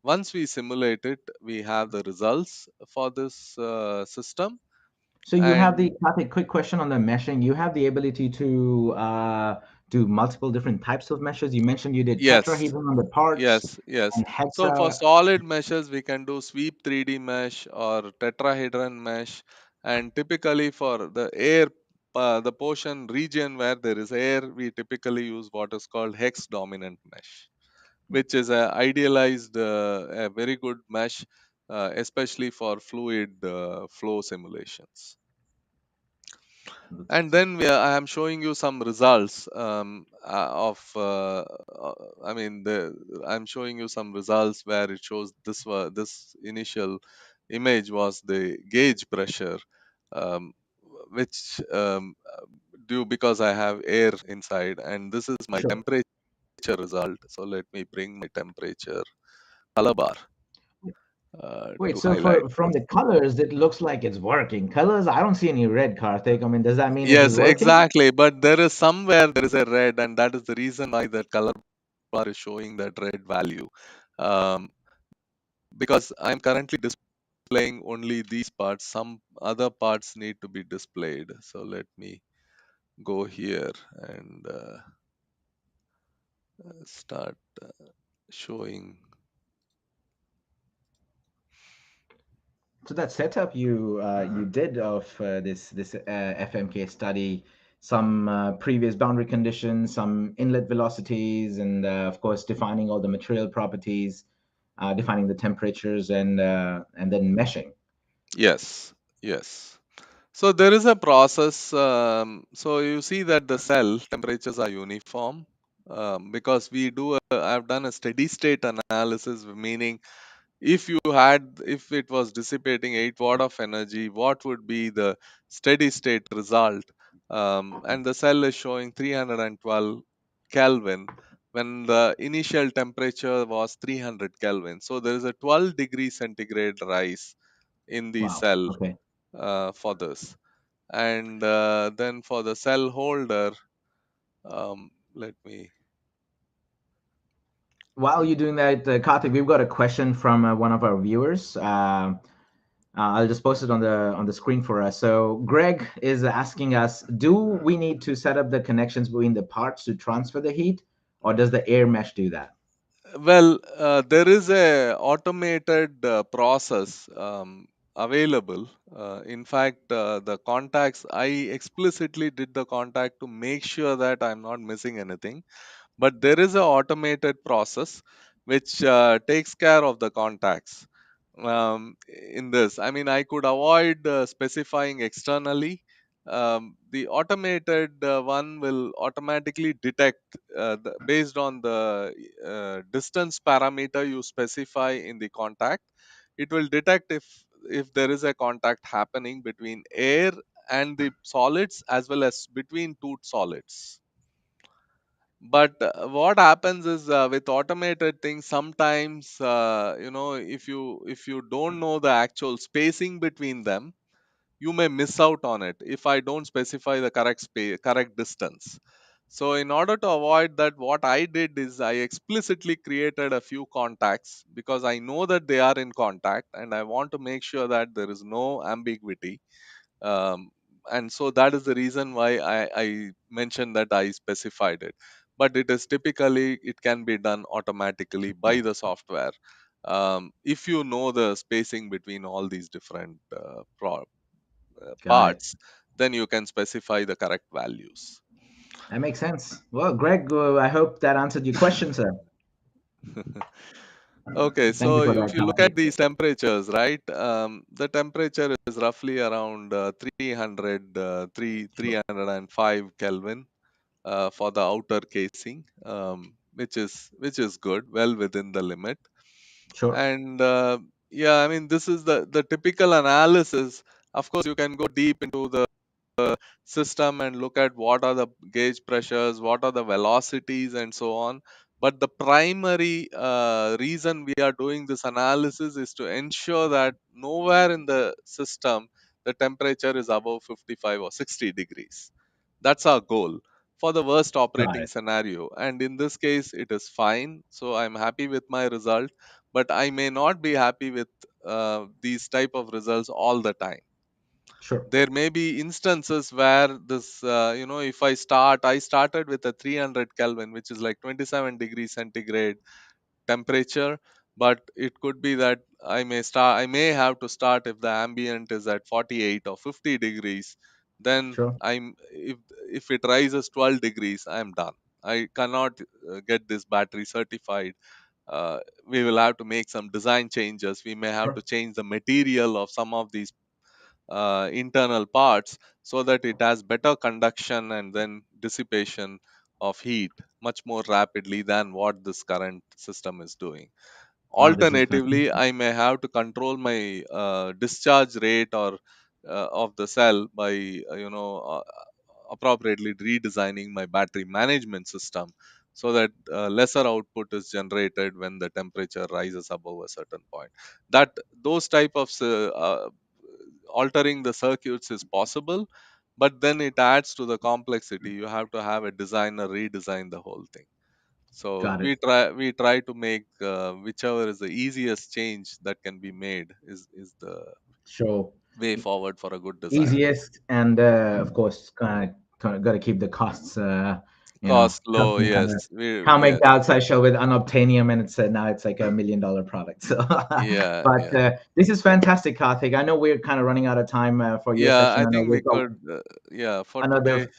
Once we simulate it, we have the results for this system.
So you have
And
the, Karthik, quick question on the meshing. You have the ability to do multiple different types of meshes. You mentioned you did
yes,
tetrahedron on the parts
yes.
and
So for
hexa.
solid meshes, we can do sweep 3D mesh or tetrahedron mesh. And typically for the air, the portion region where there is air, we typically use what is called hex dominant mesh, which is a idealized, a very good mesh, especially for fluid flow simulations. And then I am showing you some results of I mean I'm showing you some results where it shows this initial image was the gauge pressure, um, which due because I have air inside, and this is my
Sure.
temperature result. So let me bring my temperature color bar
Wait,
to
so
highlight
for from
this.
the colors, it looks like it's working. Colors, I don't see any red, Karthik. I mean, does that mean it is
Yes,
working?
exactly. But there is somewhere there is a red, and that is the reason why that color bar is showing that red value. Um, because I'm currently displaying only these parts, some other parts need to be displayed. So let me go here and start showing.
So that setup you did of this FMK study, some previous boundary conditions, some inlet velocities, and of course defining all the material properties, defining the temperatures, and then meshing.
Yes, yes. So there is a process. So you see that the cell temperatures are uniform, because I've done a steady state analysis, meaning if it was dissipating 8 watt of energy, what would be the steady state result? And the cell is showing 312 Kelvin when the initial temperature was 300 Kelvin. So there is a 12 degree centigrade rise in the
Wow.
cell
Okay.
for this. And then for the cell holder, let me.
While you're doing that, Karthik, we've got a question from one of our viewers. I'll just post it on the screen for us. So Greg is asking us, do we need to set up the connections between the parts to transfer the heat, or does the air mesh do that?
Well, there is a automated process available. In fact, the contacts, I explicitly did the contact to make sure that I'm not missing anything. But there is an automated process which takes care of the contacts. In this, I mean, I could avoid specifying externally. The automated one will automatically detect, based on the distance parameter you specify in the contact. It will detect if there is a contact happening between air and the solids, as well as between two solids. But what happens is, with automated things, sometimes, if you don't know the actual spacing between them, you may miss out on it if I don't specify the correct distance. So in order to avoid that, what I did is I explicitly created a few contacts because I know that they are in contact, and I want to make sure that there is no ambiguity. um, and so that is the reason why I mentioned that I specified it. But it can be done automatically by the software, if you know the spacing between all these different
Got it.
parts, then you can specify the correct values.
That makes sense. Well, Greg, I hope that answered your question, sir.
Okay,
Thank you
so
for
if
that,
you look
Karthik.
at these temperatures, right? The temperature is roughly around 300, 305 Kelvin for the outer casing, which is good, well within the limit.
Sure,
And yeah, I mean, this is the typical analysis. Of course, you can go deep into the system and look at what are the gauge pressures, what are the velocities, and so on. But the primary reason we are doing this analysis is to ensure that nowhere in the system the temperature is above 55 or 60 degrees. That's our goal for the worst
got
operating
it.
scenario. And in this case, it is fine. So I'm happy with my result, but I may not be happy with these type of results all the time.
Sure,
There may be instances where this if I started with a 300 Kelvin, which is like 27 degrees centigrade temperature, but it could be that I may have to start if the ambient is at 48 or 50 degrees. Then
sure,
if it rises 12 degrees, I'm done. I cannot get this battery certified. We will have to make some design changes. We may have
sure.
to change the material of some of these internal parts so that it has better conduction and then dissipation of heat much more rapidly than what this current system is doing.
This is
Alternatively,
fantastic.
I may have to control my discharge rate or of the cell by appropriately redesigning my battery management system so that lesser output is generated when the temperature rises above a certain point. That those type of altering the circuits is possible, but then it adds to the complexity. You have to have a designer redesign the whole thing. So
Got it.
we try to make whichever is the easiest change that can be made is the
Sure.
way forward for a good design.
Easiest, and of course, got to keep the costs.
Cost low,
Company
yes.
can't make
Yes.
the outside shell with unobtainium, and it's now it's like $1 million product. So,
Yeah,
but
yeah.
this is fantastic, Karthik. I know we're kind of running out of time for your
Yeah,
session.
I
I know
think we
we've got
could yeah, for
another
today.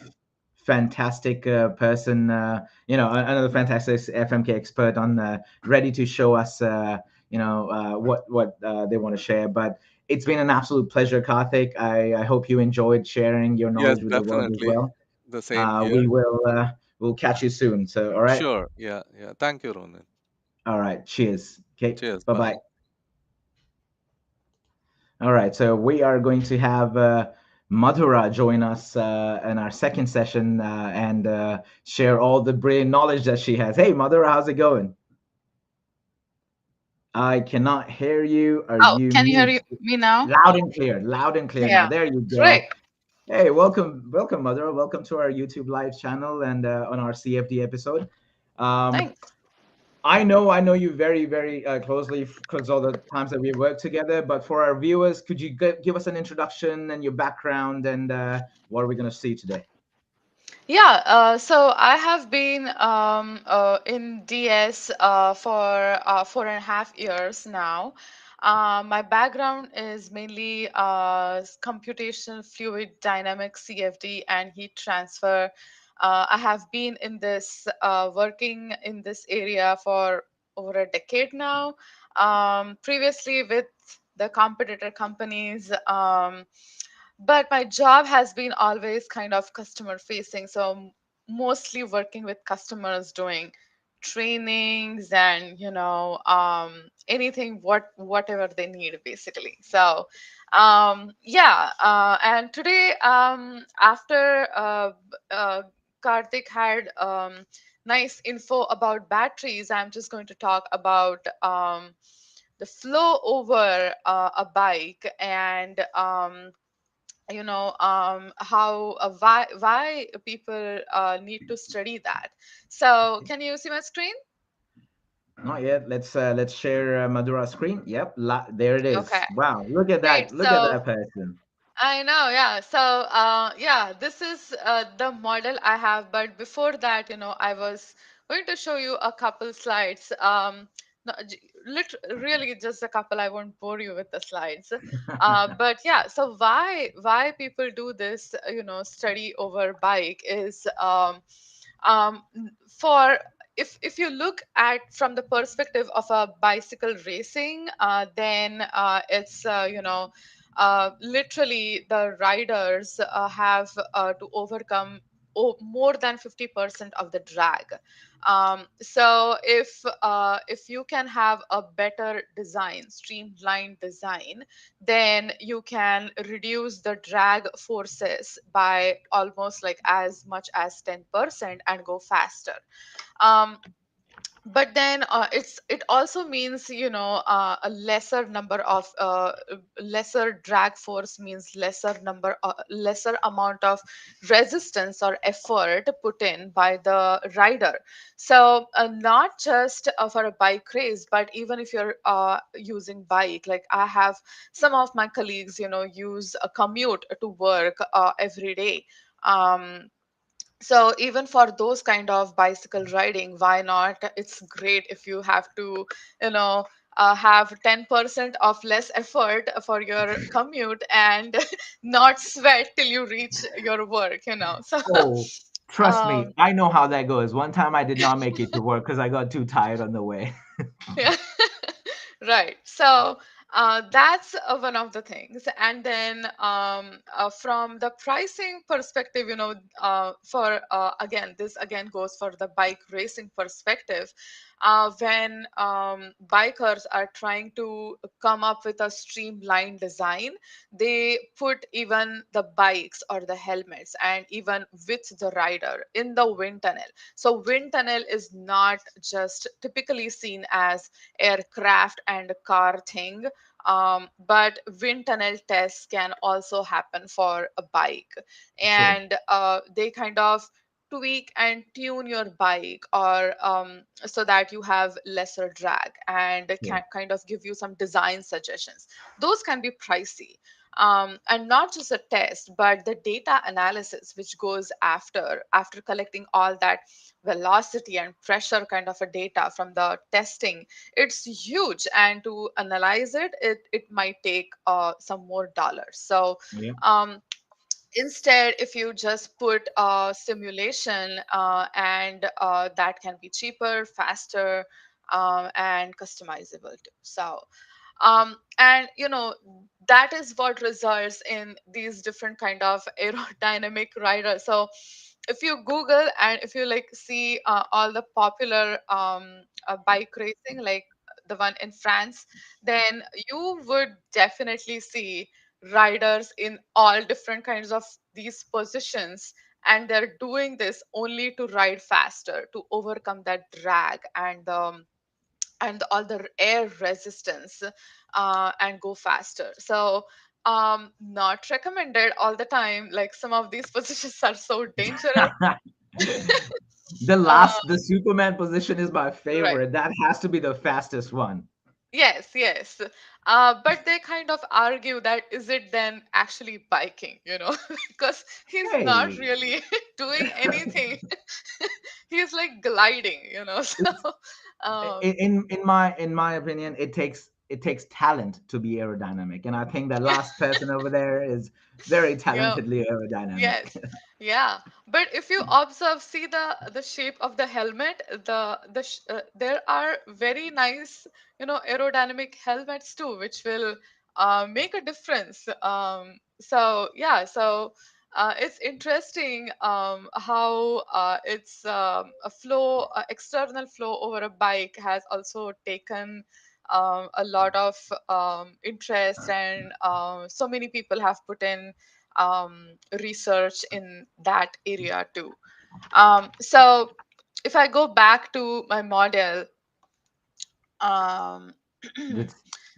fantastic person, another fantastic FMK expert on ready to show us, what they want to share. But it's been an absolute pleasure, Karthik. I hope you enjoyed sharing your
Yes,
knowledge with the world as
definitely.
well.
The same here.
We will we'll catch you soon. So, all right,
Sure. Yeah, yeah. Thank you, Ronan.
all right. Cheers. Okay.
Cheers.
Bye
Bye.
bye. All right, so we are going to have Madhura join us in our second session and share all the brilliant knowledge that she has. Hey, Madhura, how's it going? I cannot hear you. Are
Oh,
you
can you hear
mute?
me now?
Loud and clear now.
Yeah,
There you
great.
go. Hey, welcome, Madhura. Welcome to our YouTube live channel and on our CFD episode. Um,
Thanks.
I know you very, very closely because all the times that we worked together. But for our viewers, could you give us an introduction and your background and what are we going to see today?
Yeah, so I have been in DS for 4.5 years now. My background is mainly computational fluid dynamics, CFD, and heat transfer. I have been in this working in this area for over a decade now. Previously with the competitor companies. But my job has been always kind of customer facing, so mostly working with customers, doing trainings and anything whatever they need basically. So yeah, and today after Karthik had nice info about batteries, I'm just going to talk about the flow over a bike and how why people need to study that. So can you see my screen?
Not yet. Let's share Madhura's screen. Yep, there it
Okay,
is. Wow, look at
great.
that! Look at
So
that person.
I know, yeah. So, yeah, this is the model I have. But before that, I was going to show you a couple slides. No, really just a couple. I won't bore you with the slides. But yeah, so why people do this, study over bike is for if you look at from the perspective of a bicycle racing, then it's literally the riders have to overcome more than 50% of the drag. So if you can have a better design, streamlined design, then you can reduce the drag forces by almost like as much as 10% and go faster. um, but then it also means a lesser number of lesser drag force means lesser amount of resistance or effort put in by the rider. So not just for a bike race, but even if you're using bike, like I have some of my colleagues use a commute to work every day. So even for those kind of bicycle riding, why not? It's great if you have to you know have 10% of less effort for your commute and not sweat till you reach your work, so
Oh, trust me,
um
I know how that goes. One time I did not make it to work because I got too tired on the way.
yeah. Right. So that's one of the things. And then from the pricing perspective, for again, this again goes for the bike racing perspective. When bikers are trying to come up with a streamlined design, they put even the bikes or the helmets and even with the rider in the wind tunnel. So wind tunnel is not just typically seen as aircraft and car thing. But wind tunnel tests can also happen for a bike,
Sure.
and they kind of tweak and tune your bike or so that you have lesser drag and
Sure.
can kind of give you some design suggestions. Those can be pricey. And not just a test, but the data analysis which goes after collecting all that velocity and pressure kind of a data from the testing, it's huge, and to analyze it might take some more dollars. So
Yeah.
um, instead, if you just put a simulation, and that can be cheaper, faster, and customizable too. So and that is what results in these different kind of aerodynamic riders. So if you google and if you like see all the popular bike racing, like the one in France, then you would definitely see riders in all different kinds of these positions, and they're doing this only to ride faster, to overcome that drag and all the air resistance, and go faster. So not recommended all the time, like some of these positions are so dangerous. uh,
The Superman position is my
right.
favorite. That has to be the fastest one.
Yes, yes. But they kind of argue that is it then actually biking, because he's not
Hey,
really doing anything. He's like gliding, So,
it's
um,
in my opinion, it takes talent to be aerodynamic, and I think that last person over there is very
yeah.
talentedly aerodynamic.
Yes, yeah. But if you observe, see the shape of the helmet. There are very nice, aerodynamic helmets too, which will make a difference. So yeah, so it's interesting how it's a flow, external flow over a bike has also taken a lot of interest, and so many people have put in research in that area too. So if I go back to my model, um,
This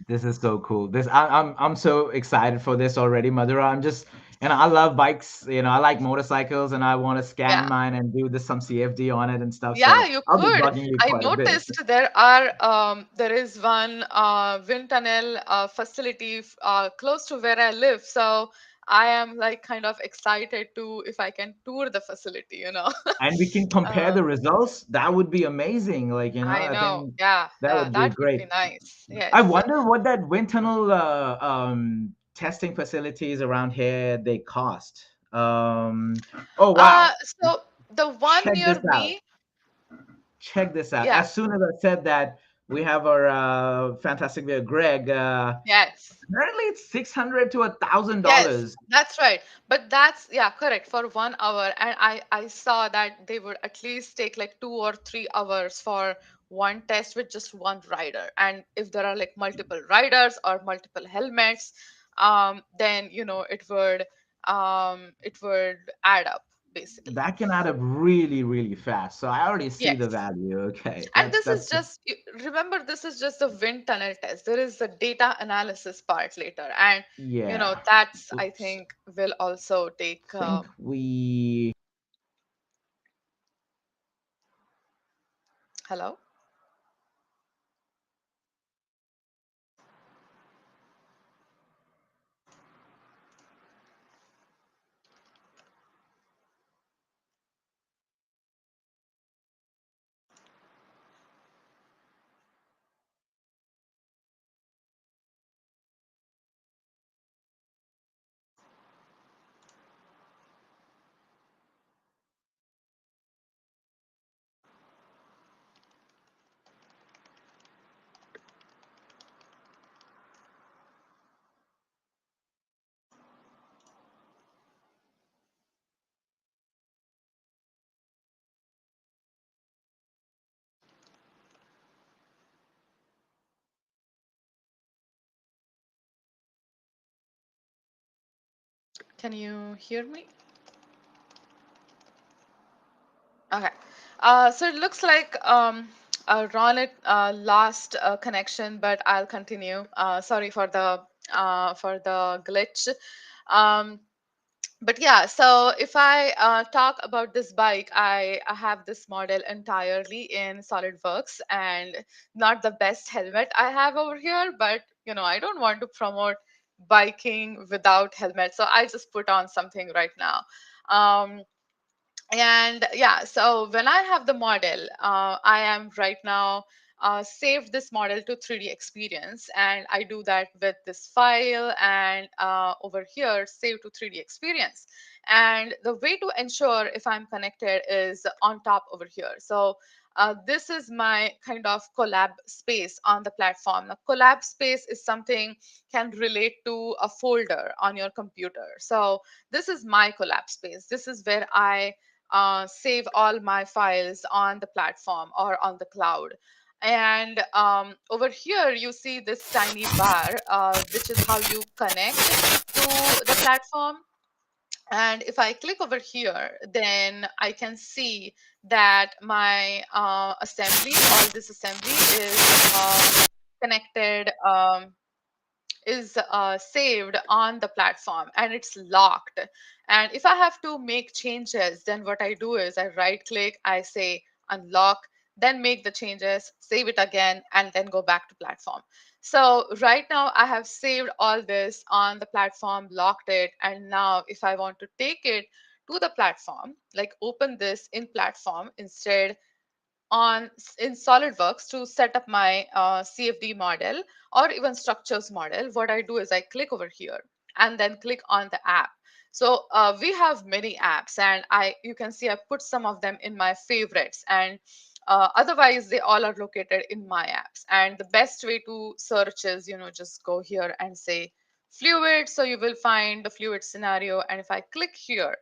this is so cool. I'm so excited for this already, Madhura. I'm just and I love bikes. I like motorcycles, and I want to scan
yeah,
mine and do some CFD on it and stuff.
yeah,
So
you
I'll be
could.
bugging you
I
quite a bit.
noticed there is one wind tunnel facility close to where I live. So I am like kind of excited to if I can tour the facility.
And we can compare
uh,
the results. That would be amazing.
I
I
know.
think
Yeah,
that
yeah,
would be
that would
great.
be nice.
I
Yes.
wonder what that wind tunnel testing facilities around here they cost. Oh
Uh,
wow!
so the one
Check
near
this out.
me,
check this out.
Yeah.
As soon as I said that, we have our fantastic viewer, Greg.
Yes.
Apparently, it's $600 to $1,000.
Yes, that's right. But that's, yeah, correct, for 1 hour. And I saw that they would at least take like 2 or 3 hours for one test with just one rider. And if there are like multiple riders or multiple helmets, then it would add up basically.
That can add up really, really fast. So I already see the
Yes.
value. Okay,
And
that's
this
that's
is just, remember, this is just the wind tunnel test. There is the data analysis part later. And,
yeah.
that's, I
Oops.
think, will also take,
Think we
hello? Can you hear me? Okay. So it looks like Ronit lost connection, but I'll continue. Sorry for the glitch. Um, but yeah, so if I talk about this bike, I have this model entirely in SolidWorks, and not the best helmet I have over here, but I don't want to promote biking without helmet, so I just put on something right now. Um, and yeah, so when I have the model, I am right now saved this model to 3D experience, and I do that with this file, and over here save to 3D experience. And the way to ensure if I'm connected is on top over here. So this is my kind of collab space on the platform. Now, collab space is something can relate to a folder on your computer. So this is my collab space. This is where I save all my files on the platform or on the cloud. And over here, you see this tiny bar, which is how you connect to the platform. And if I click over here, then I can see that my assembly, all this assembly connected. Is saved on the platform, and it's locked. And if I have to make changes, then what I do is I right click, I say unlock, then make the changes, save it again, and then go back to platform. So right now I have saved all this on the platform, locked it, and now if I want to take it to the platform, like open this in platform instead in SolidWorks to set up my CFD model or even structures model, what I do is I click over here and then click on the app. So we have many apps, and you can see I put some of them in my favorites, and otherwise they all are located in my apps. And the best way to search is, just go here and say fluid. So you will find the fluid scenario, and if I click here,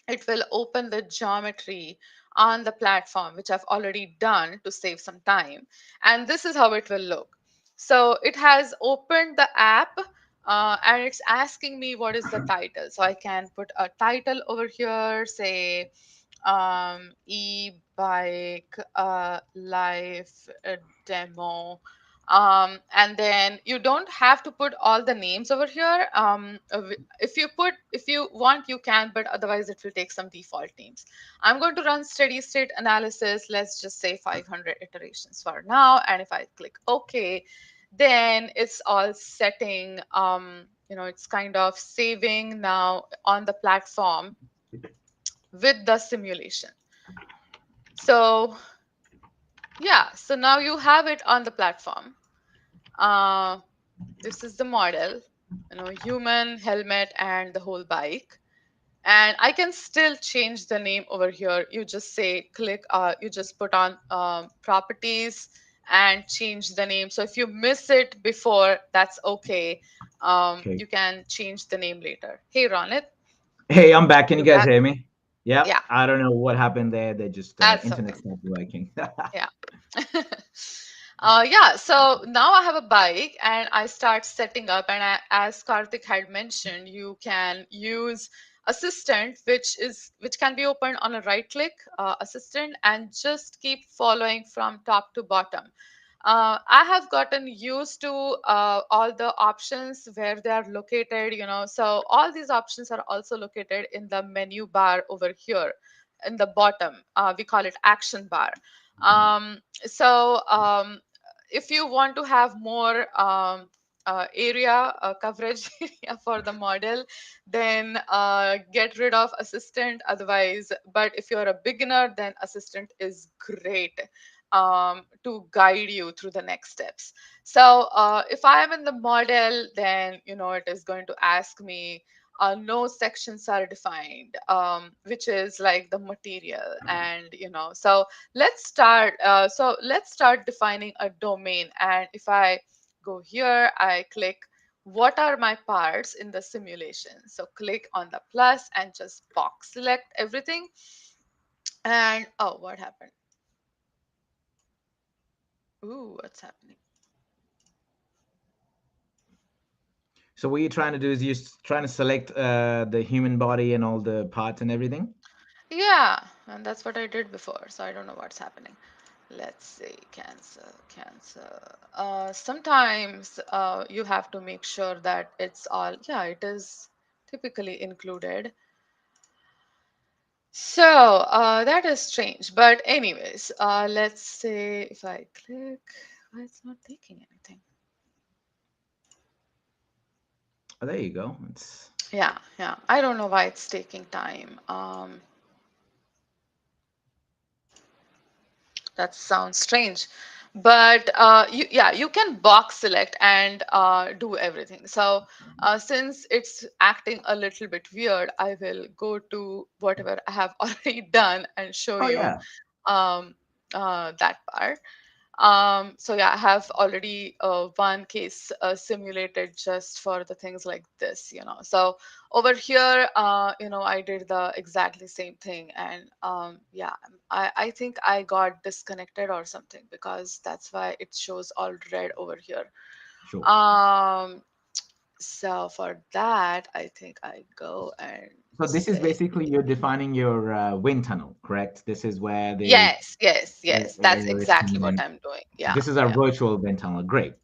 it will open the geometry on the platform, which I've already done to save some time. And this is how it will look. So it has opened the app, and it's asking me what is the title. So I can put a title over here, say e-bike live demo. And then you don't have to put all the names over here. If you want, you can, but otherwise it will take some default names. I'm going to run steady state analysis. Let's just say 500 iterations for now. And if I click OK, then it's all setting. It's kind of saving now on the platform with the simulation. So yeah, so now you have it on the platform. This is the model, human, helmet, and the whole bike. And I can still change the name over here. You just say click, you just put on properties and change the name. So if you miss it before, that's okay.
Okay.
You can change the name later. Hey, Ronit,
Hey, I'm back. Can you
you
guys
back?
hear me? Yeah.
Yeah,
I don't know what happened there. They just
that's okay.
internet stopped working.
Yeah. Yeah, so now I have a bike and I start setting up. And as Karthik had mentioned, you can use assistant, which can be opened on a right click assistant, and just keep following from top to bottom. I have gotten used to all the options where they are located, so all these options are also located in the menu bar over here in the bottom. We call it action bar. So if you want to have more area coverage area for the model, then get rid of assistant otherwise. But if you're a beginner, then assistant is great to guide you through the next steps. So if I am in the model, then it is going to ask me no sections are defined, which is like the material. And so let's start defining a domain. And if I go here, I click what are my parts in the simulation. So click on the plus and just box select everything. And oh, what happened? Ooh, what's happening?
So what you're trying to do is trying to select the human body and all the parts and everything.
Yeah, and that's what I did before, so I don't know what's happening. Let's see, cancel, cancel. Sometimes you have to make sure that it's all, yeah, it is typically included. So that is strange. But anyways, let's say if I click, why it's not taking anything.
Oh, there you go. It's
Yeah, yeah. I don't know why it's taking time. That sounds strange. But yeah, you can box select and do everything. So since it's acting a little bit weird, I will go to whatever I have already done and show
oh
you
yeah.
um, that part. So yeah, I have already one case simulated just for the things like this. So over here, I did the exactly same thing. And yeah, I think I got disconnected or something, because that's why it shows all red over here.
Sure.
Um, so for that, I think I go and
So this is
say,
basically you're defining your wind tunnel, correct? This is where the
yes, yes, yes, that's
air is
exactly
coming
what
in.
I'm doing.
So
Yeah,
this is our
yeah.
virtual wind tunnel. Great.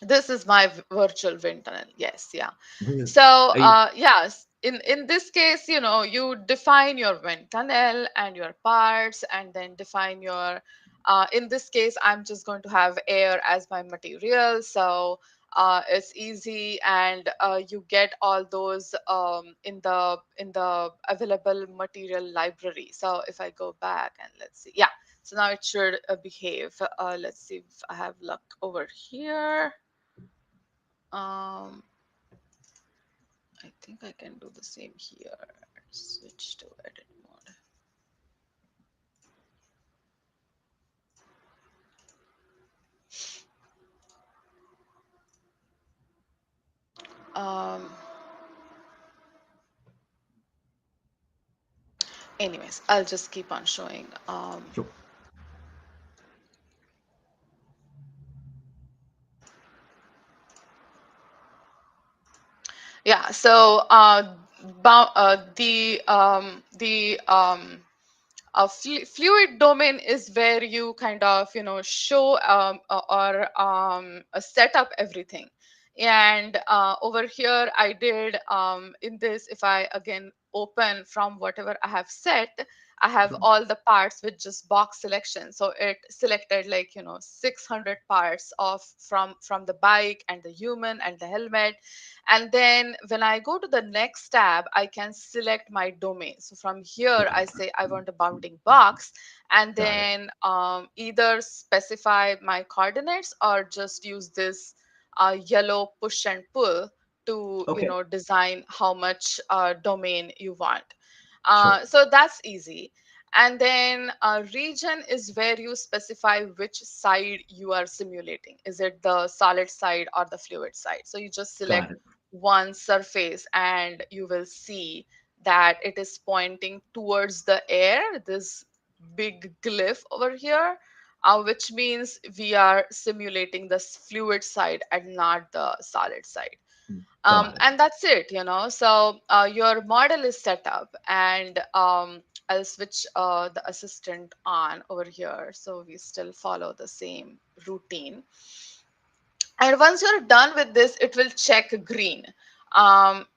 This is my virtual wind tunnel. Yes, yeah.
This is,
So,
I,
yes, in this case, you define your wind tunnel and your parts, and then define your. In this case, I'm just going to have air as my material, so it's easy, and you get all those in the available material library. So if I go back and let's see, yeah. So now it should behave. Let's see if I have luck over here. Um, I think I can do the same here. Switch to edit mode. Anyways, I'll just keep on showing.
sure.
Yeah. So the fluid domain is where you kind of show or set up everything. And over here I did in this, if I again open from whatever I have set, I have
Sure.
all the parts with just box selection. So it selected like 600 parts of from the bike and the human and the helmet. And then when I go to the next tab, I can select my domain. So from here, I say I want a bounding box, and
Got it.
then either specify my coordinates or just use this yellow push and pull to,
Okay.
design how much domain you want.
Sure.
So that's easy. And then region is where you specify which side you are simulating. Is it the solid side or the fluid side? So you just select
Got it.
one surface and you will see that it is pointing towards the air, this big glyph over here, which means we are simulating the fluid side and not the solid side.
Got it.
And that's it, so your model is set up, and I'll switch the assistant on over here so we still follow the same routine. And once you're done with this, it will check green.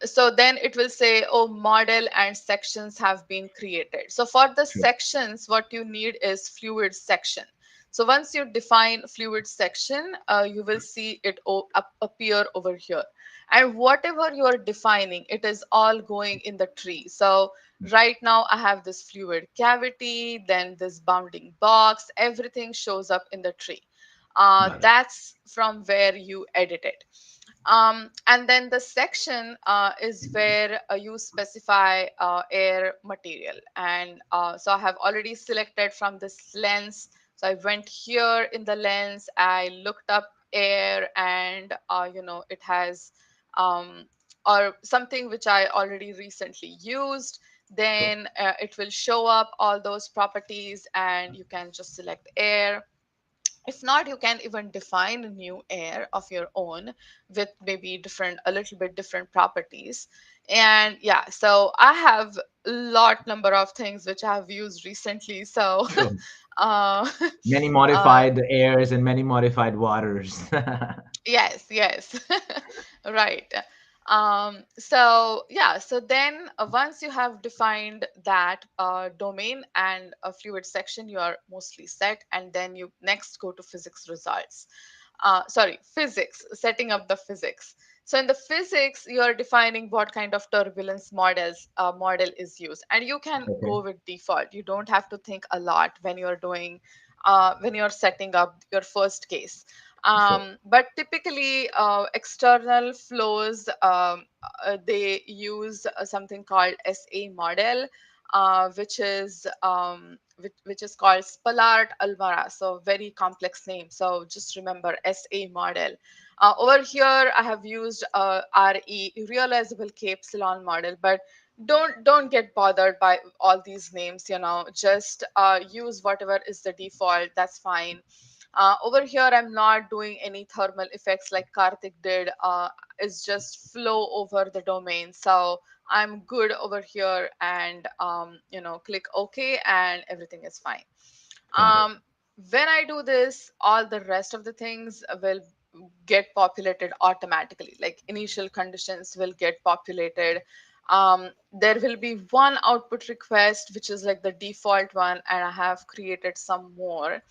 So then it will say, oh, model and sections have been created. So for the
Sure.
sections, what you need is fluid section. So once you define fluid section, you will see it appear over here. And whatever you are defining, it is all going in the tree. So right now I have this fluid cavity, then this bounding box, everything shows up in the tree.
Got it.
That's from where you edit it. And then the section is where you specify air material. And so I have already selected from this lens. So I went here in the lens, I looked up air, and it has um, or something which I already recently used.
Sure.
Then it will show up all those properties, and you can just select air. If not, you can even define a new air of your own with maybe different, a little bit different properties. And yeah, so I have a lot number of things which I have used recently. So
Sure.
uh,
Many
uh,
modified airs and many modified waters.
yes, yes. Right. So yeah, so then once you have defined that domain and a fluid section, you are mostly set, and then you next go to physics results. Sorry, physics, setting up the physics. So in the physics, you are defining what kind of turbulence model is used, and you can
Okay.
go with default. You don't have to think a lot when you're doing when you're setting up your first case.
Sure.
But typically, external flows, they use something called SA model, which is called Spalart Almara. So very complex name. So just remember SA model. Over here, I have used RE, realizable K epsilon model, but don't get bothered by all these names. Just use whatever is the default. That's fine. Over here, I'm not doing any thermal effects like Karthik did. It's just flow over the domain. So I'm good over here, and click OK, and everything is fine.
Got it.
Um, when I do this, all the rest of the things will get populated automatically. Like initial conditions will get populated. There will be one output request, which is like the default one, and I have created some more.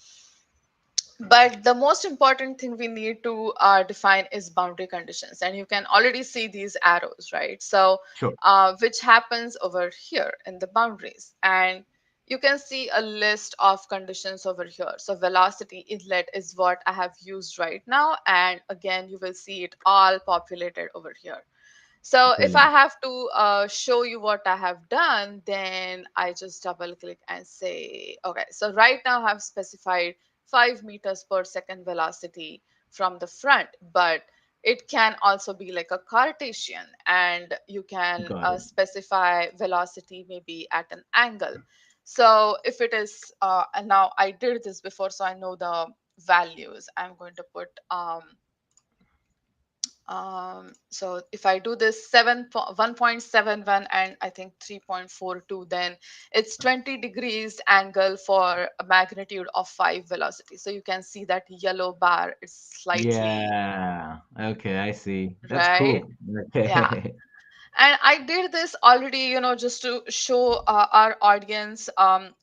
But the most important thing we need to define is boundary conditions, and you can already see these arrows, right? So
Sure.
which happens over here in the boundaries, and you can see a list of conditions over here. So velocity inlet is what I have used right now, and again you will see it all populated over here. So if I
Brilliant.
have to show you what I have done, then I just double click and say, okay, so right now I have specified 5 meters per second velocity from the front, but it can also be like a Cartesian, and you can
Got it.
specify velocity maybe at an angle. So if it is, and now I did this before, so I know the values. I'm going to put so if I do this 1.71 and I think 3.42, then it's 20 degrees angle for a magnitude of 5 velocity. So you can see that yellow bar is slightly
Yeah. Okay, I see. That's
right.
cool.
Yeah.
Okay.
And I did this already, just to show our audience.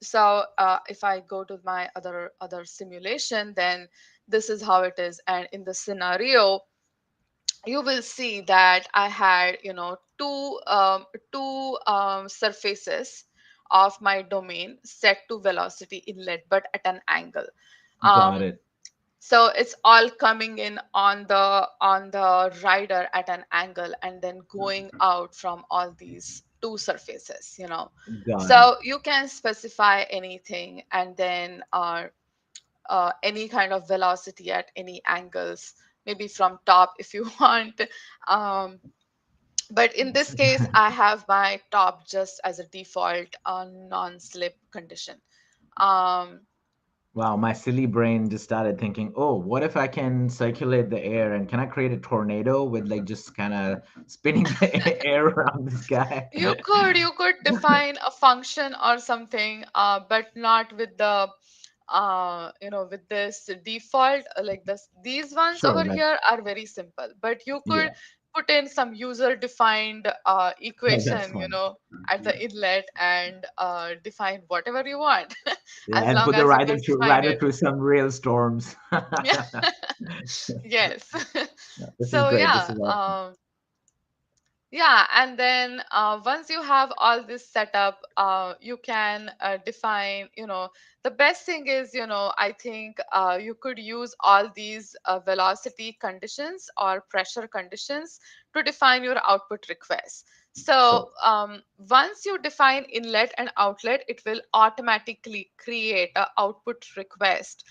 So if I go to my other simulation, then this is how it is. And in the scenario, you will see that I had, two surfaces of my domain set to velocity inlet, but at an angle.
Got
Um,
it.
So it's all coming in on the rider at an angle and then going out from all these two surfaces, you know.
Got it.
So you can specify anything, and then any kind of velocity at any angles, maybe from top if you want. um, but in this case, I have my top just as a default non-slip condition. um,
Wow, my silly brain just started thinking, oh, what if I can circulate the air and can I create a tornado with like just kind of spinning the air around this guy?
you could define a function or something, but not with the with this default, like this. These ones
Sure,
over
like,
here are very simple, but you could
yeah,
put in some user defined
that's
equation,
fine.
at the inlet, and define whatever you want,
Yeah,
as
and
long
put the
as you can define
rider
it.
through some real storms.
Yeah. Yes.
This is
So
great. This
yeah,
is awesome.
yeah, and then once you have all this set up, you can define, the best thing is, I think you could use all these velocity conditions or pressure conditions to define your output requests. So
Sure.
once you define inlet and outlet, it will automatically create a output request,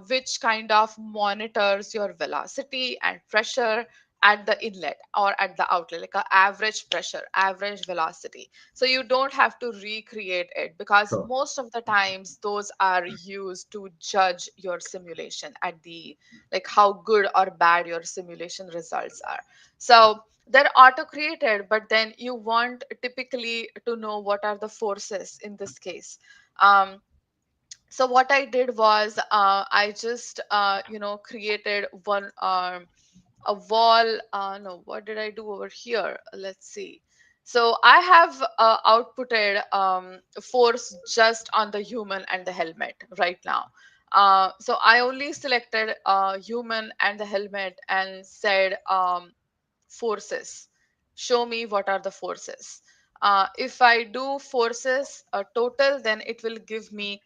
which kind of monitors your velocity and pressure at the inlet or at the outlet, like a average pressure, average velocity. So you don't have to recreate it, because
Sure.
most of the times those are used to judge your simulation at the, like, how good or bad your simulation results are. So they're auto created, but then you want typically to know what are the forces in this case. So what I did was, I just created one, a wall. No, what did I do over here? Let's see. So I have outputted force just on the human and the helmet right now. So I only selected human and the helmet and said, forces. Show me what are the forces. If I do forces total, then it will give me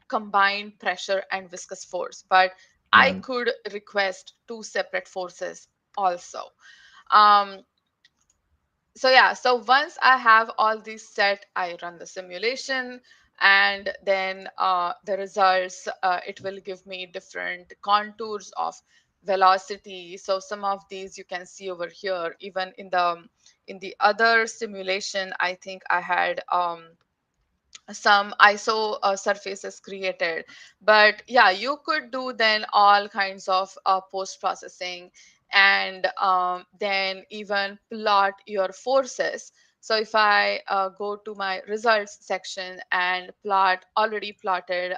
combined pressure and viscous force. But I
Got it.
could request two separate forces also. Um, so yeah, so once I have all these set, I run the simulation, and then the results, it will give me different contours of velocity. So some of these you can see over here. Even in the other simulation, I think I had some ISO surfaces created. But yeah, you could do then all kinds of post processing, and then even plot your forces. So if I go to my results section and already plotted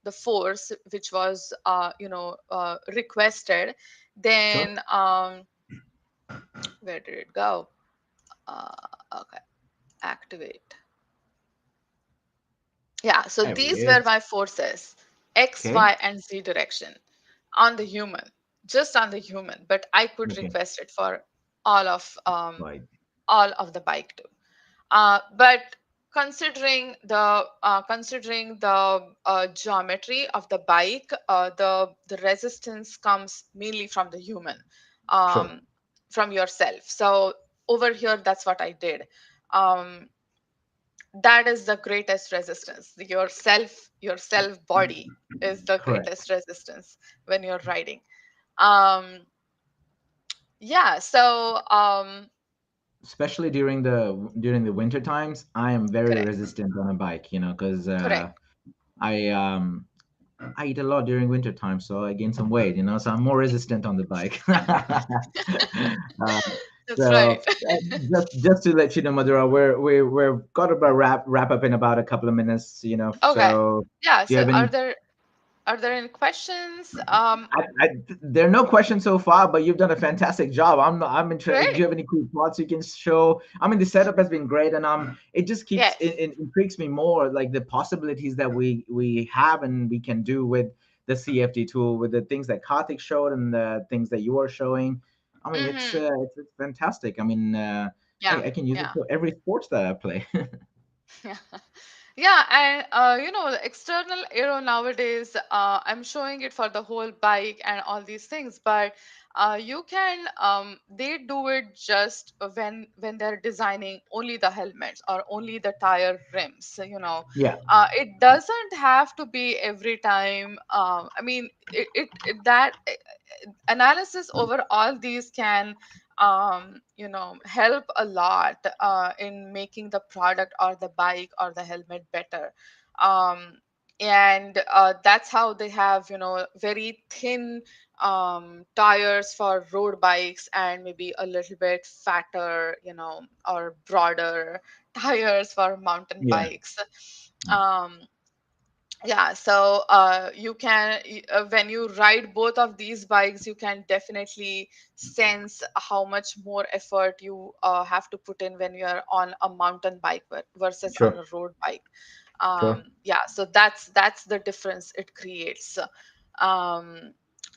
the force which was requested,
Sure.
then where did it go? uh, okay, activate. Yeah, so
There he
these were
is.
my forces, X,
Okay.
Y, and Z direction on the human, just on the human, but I could
Okay.
request it for all of um,
Right.
all of the bike too. But considering the geometry of the bike, the resistance comes mainly from the human,
Sure.
um, from yourself. So over here, that's what I did. Um, that is the greatest resistance. Your self body is the
Correct.
greatest resistance when you're riding. um yeah, so
Especially during the winter times, I am very
correct,
resistant on a bike, because
correct.
I um I eat a lot during winter time, so I gain some weight, so I'm more resistant on the bike. uh,
That's right.
so just to let you know, Madura, we're got about wrap up in about a couple of minutes,
Okay.
So
Yeah,
do you
so
have
are
any?
there any questions?
There are no questions so far, but you've done a fantastic job. I'm interested. Do
Great.
you have any cool plots you can show? I mean, the setup has been great, and it just keeps
Yes.
it intrigues me more, like the possibilities that we have and we can do with the CFD tool, with the things that Karthik showed and the things that you are showing. I mean,
Mm-hmm.
it's fantastic. I mean,
Yeah,
I can use it
yeah.
for every sports that I play.
Yeah, and the external aero nowadays, I'm showing it for the whole bike and all these things, but you can they do it just when they're designing only the helmets or only the tire rims.
Yeah,
It doesn't have to be every time. I mean, it that analysis over all these can help a lot in making the product or the bike or the helmet better. And that's how they have very thin tires for road bikes and maybe a little bit fatter or broader tires for mountain
yeah,
bikes. um, yeah, so when you ride both of these bikes, you can definitely sense how much more effort you have to put in when you're on a mountain bike versus on
sure,
a road bike.
sure.
Yeah, so that's the difference it creates. um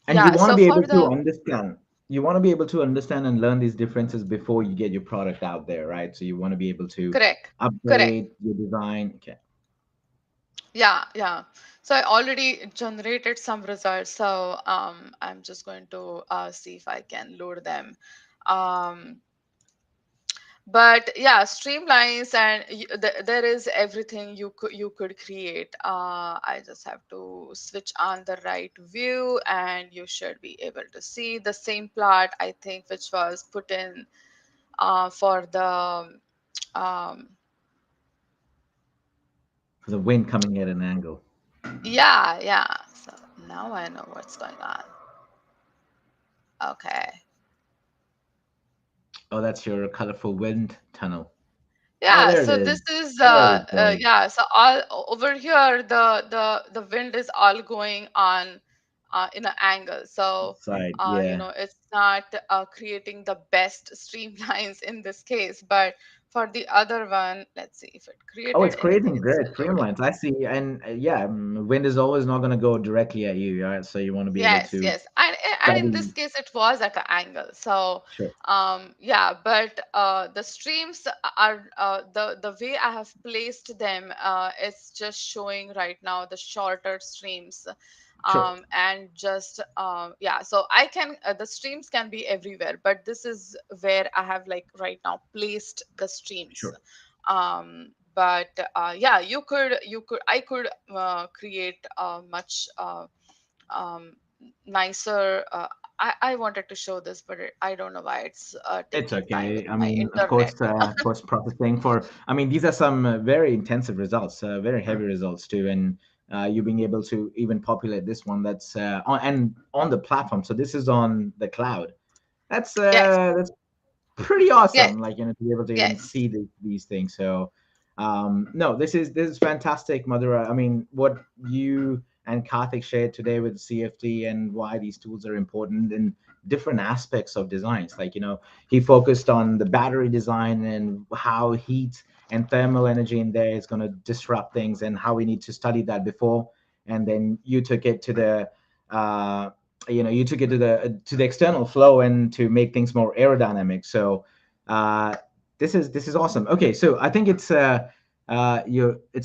And you
yeah,
want to
so
be
for
able to
the
understand. You want to be able to understand and learn these differences before you get your product out there, right? So you want to be able to
correct, correct.
upgrade your design. Okay,
Yeah, yeah. So I already generated some results. So I'm just going to see if I can load them. Um, but yeah, streamlines and there is everything you could create. I just have to switch on the right view, and you should be able to see the same plot, I think, which was put in for the um,
the wind coming at an angle.
yeah, yeah. So now I know what's going on. Okay.
Oh, that's your colorful wind tunnel. Oh,
Yeah,
there it
so
is.
this is
There we go.
yeah, so all over here the wind is all going on in an angle. So
Side, yeah.
it's not creating the best streamlines in this case, but for the other one, let's see if it
Oh,
created
it's
anything.
creating
It's
great
still loading.
streamlines. I see, and yeah, wind is always not going to go directly at you, right? So you want to be able
Yes,
to
yes, and in this
study.
case, it was at an angle. So,
Sure,
yeah, but the streams are the way I have placed them. It's just showing right now the shorter streams,
sure,
and just yeah. So I can the streams can be everywhere, but this is where I have like right now placed the streams.
sure.
But yeah, you could I could create much. Um, Nicer. I wanted to show this, but I don't know why it's
It's
taking time with
okay. I
my
mean,
internet.
of course, processing for. I mean, these are some very intensive results, very heavy results too, and you being able to even populate this one that's on the platform. So this is on the cloud.
Yes,
That's pretty
yes,
awesome, like, to be able to even
yes.
see these things. So no, this is fantastic, Madhura. I mean, what you and Karthik shared today with CFD and why these tools are important in different aspects of designs, like, he focused on the battery design and how heat and thermal energy in there is going to disrupt things and how we need to study that before. And then you took it to the uh, to the external flow and to make things more aerodynamic. So uh, this is awesome. Okay, so I think it's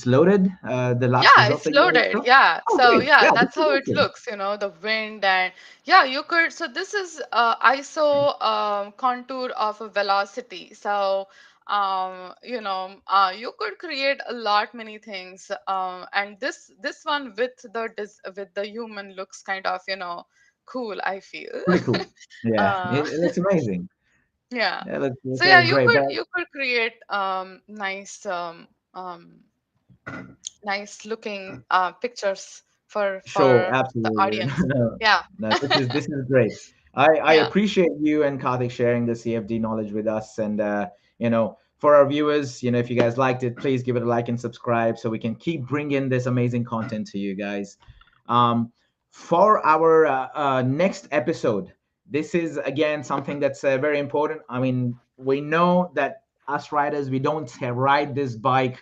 loaded. The last
Yeah,
results
it's
that you want to
loaded.
show.
Yeah.
Oh,
So
great.
yeah,
Yeah, this
that's
is
how it
awesome.
looks, the wind and yeah, you could so this is ISO contour of a velocity. So you could create a lot many things. And this one with the human looks kind of, cool, I feel.
Pretty cool. Yeah,
uh
it looks amazing.
yeah.
Yeah,
So yeah,
that's
you
great.
could
But
you could create um nice looking pictures
sure,
for the
absolutely.
audience.
No,
Yeah,
no, this is great. I
yeah,
appreciate you and Karthik sharing the CFD knowledge with us. And for our viewers, if you guys liked it, please give it a like and subscribe so we can keep bringing this amazing content to you guys. Um, for our next episode, this is again something that's very important. I mean, we know that us riders, we don't ride this bike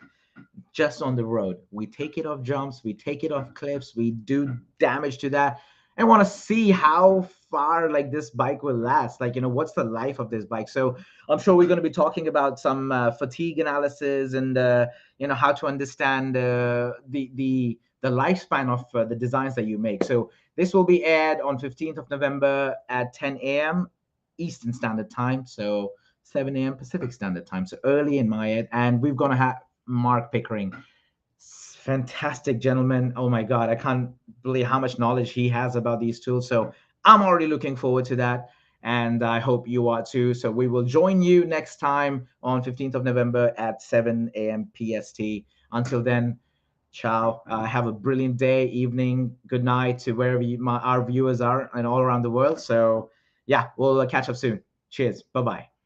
just on the road. We take it off jumps, we take it off cliffs, we do damage to that, and want to see how far like this bike will last. Like, what's the life of this bike? So I'm sure we're going to be talking about some fatigue analysis and how to understand the lifespan of the designs that you make. So this will be aired on 15th of November at 10 a.m. Eastern Standard Time. So 7 a.m. Pacific Standard Time. So early in my end, and we're going to have Mark Pickering. Fantastic gentleman. Oh my God, I can't believe how much knowledge he has about these tools. So I'm already looking forward to that. And I hope you are too. So we will join you next time on 15th of November at 7 a.m. PST. Until then, ciao. Have a brilliant day, evening, good night to wherever our viewers are and all around the world. So yeah, we'll catch up soon. Cheers. Bye bye.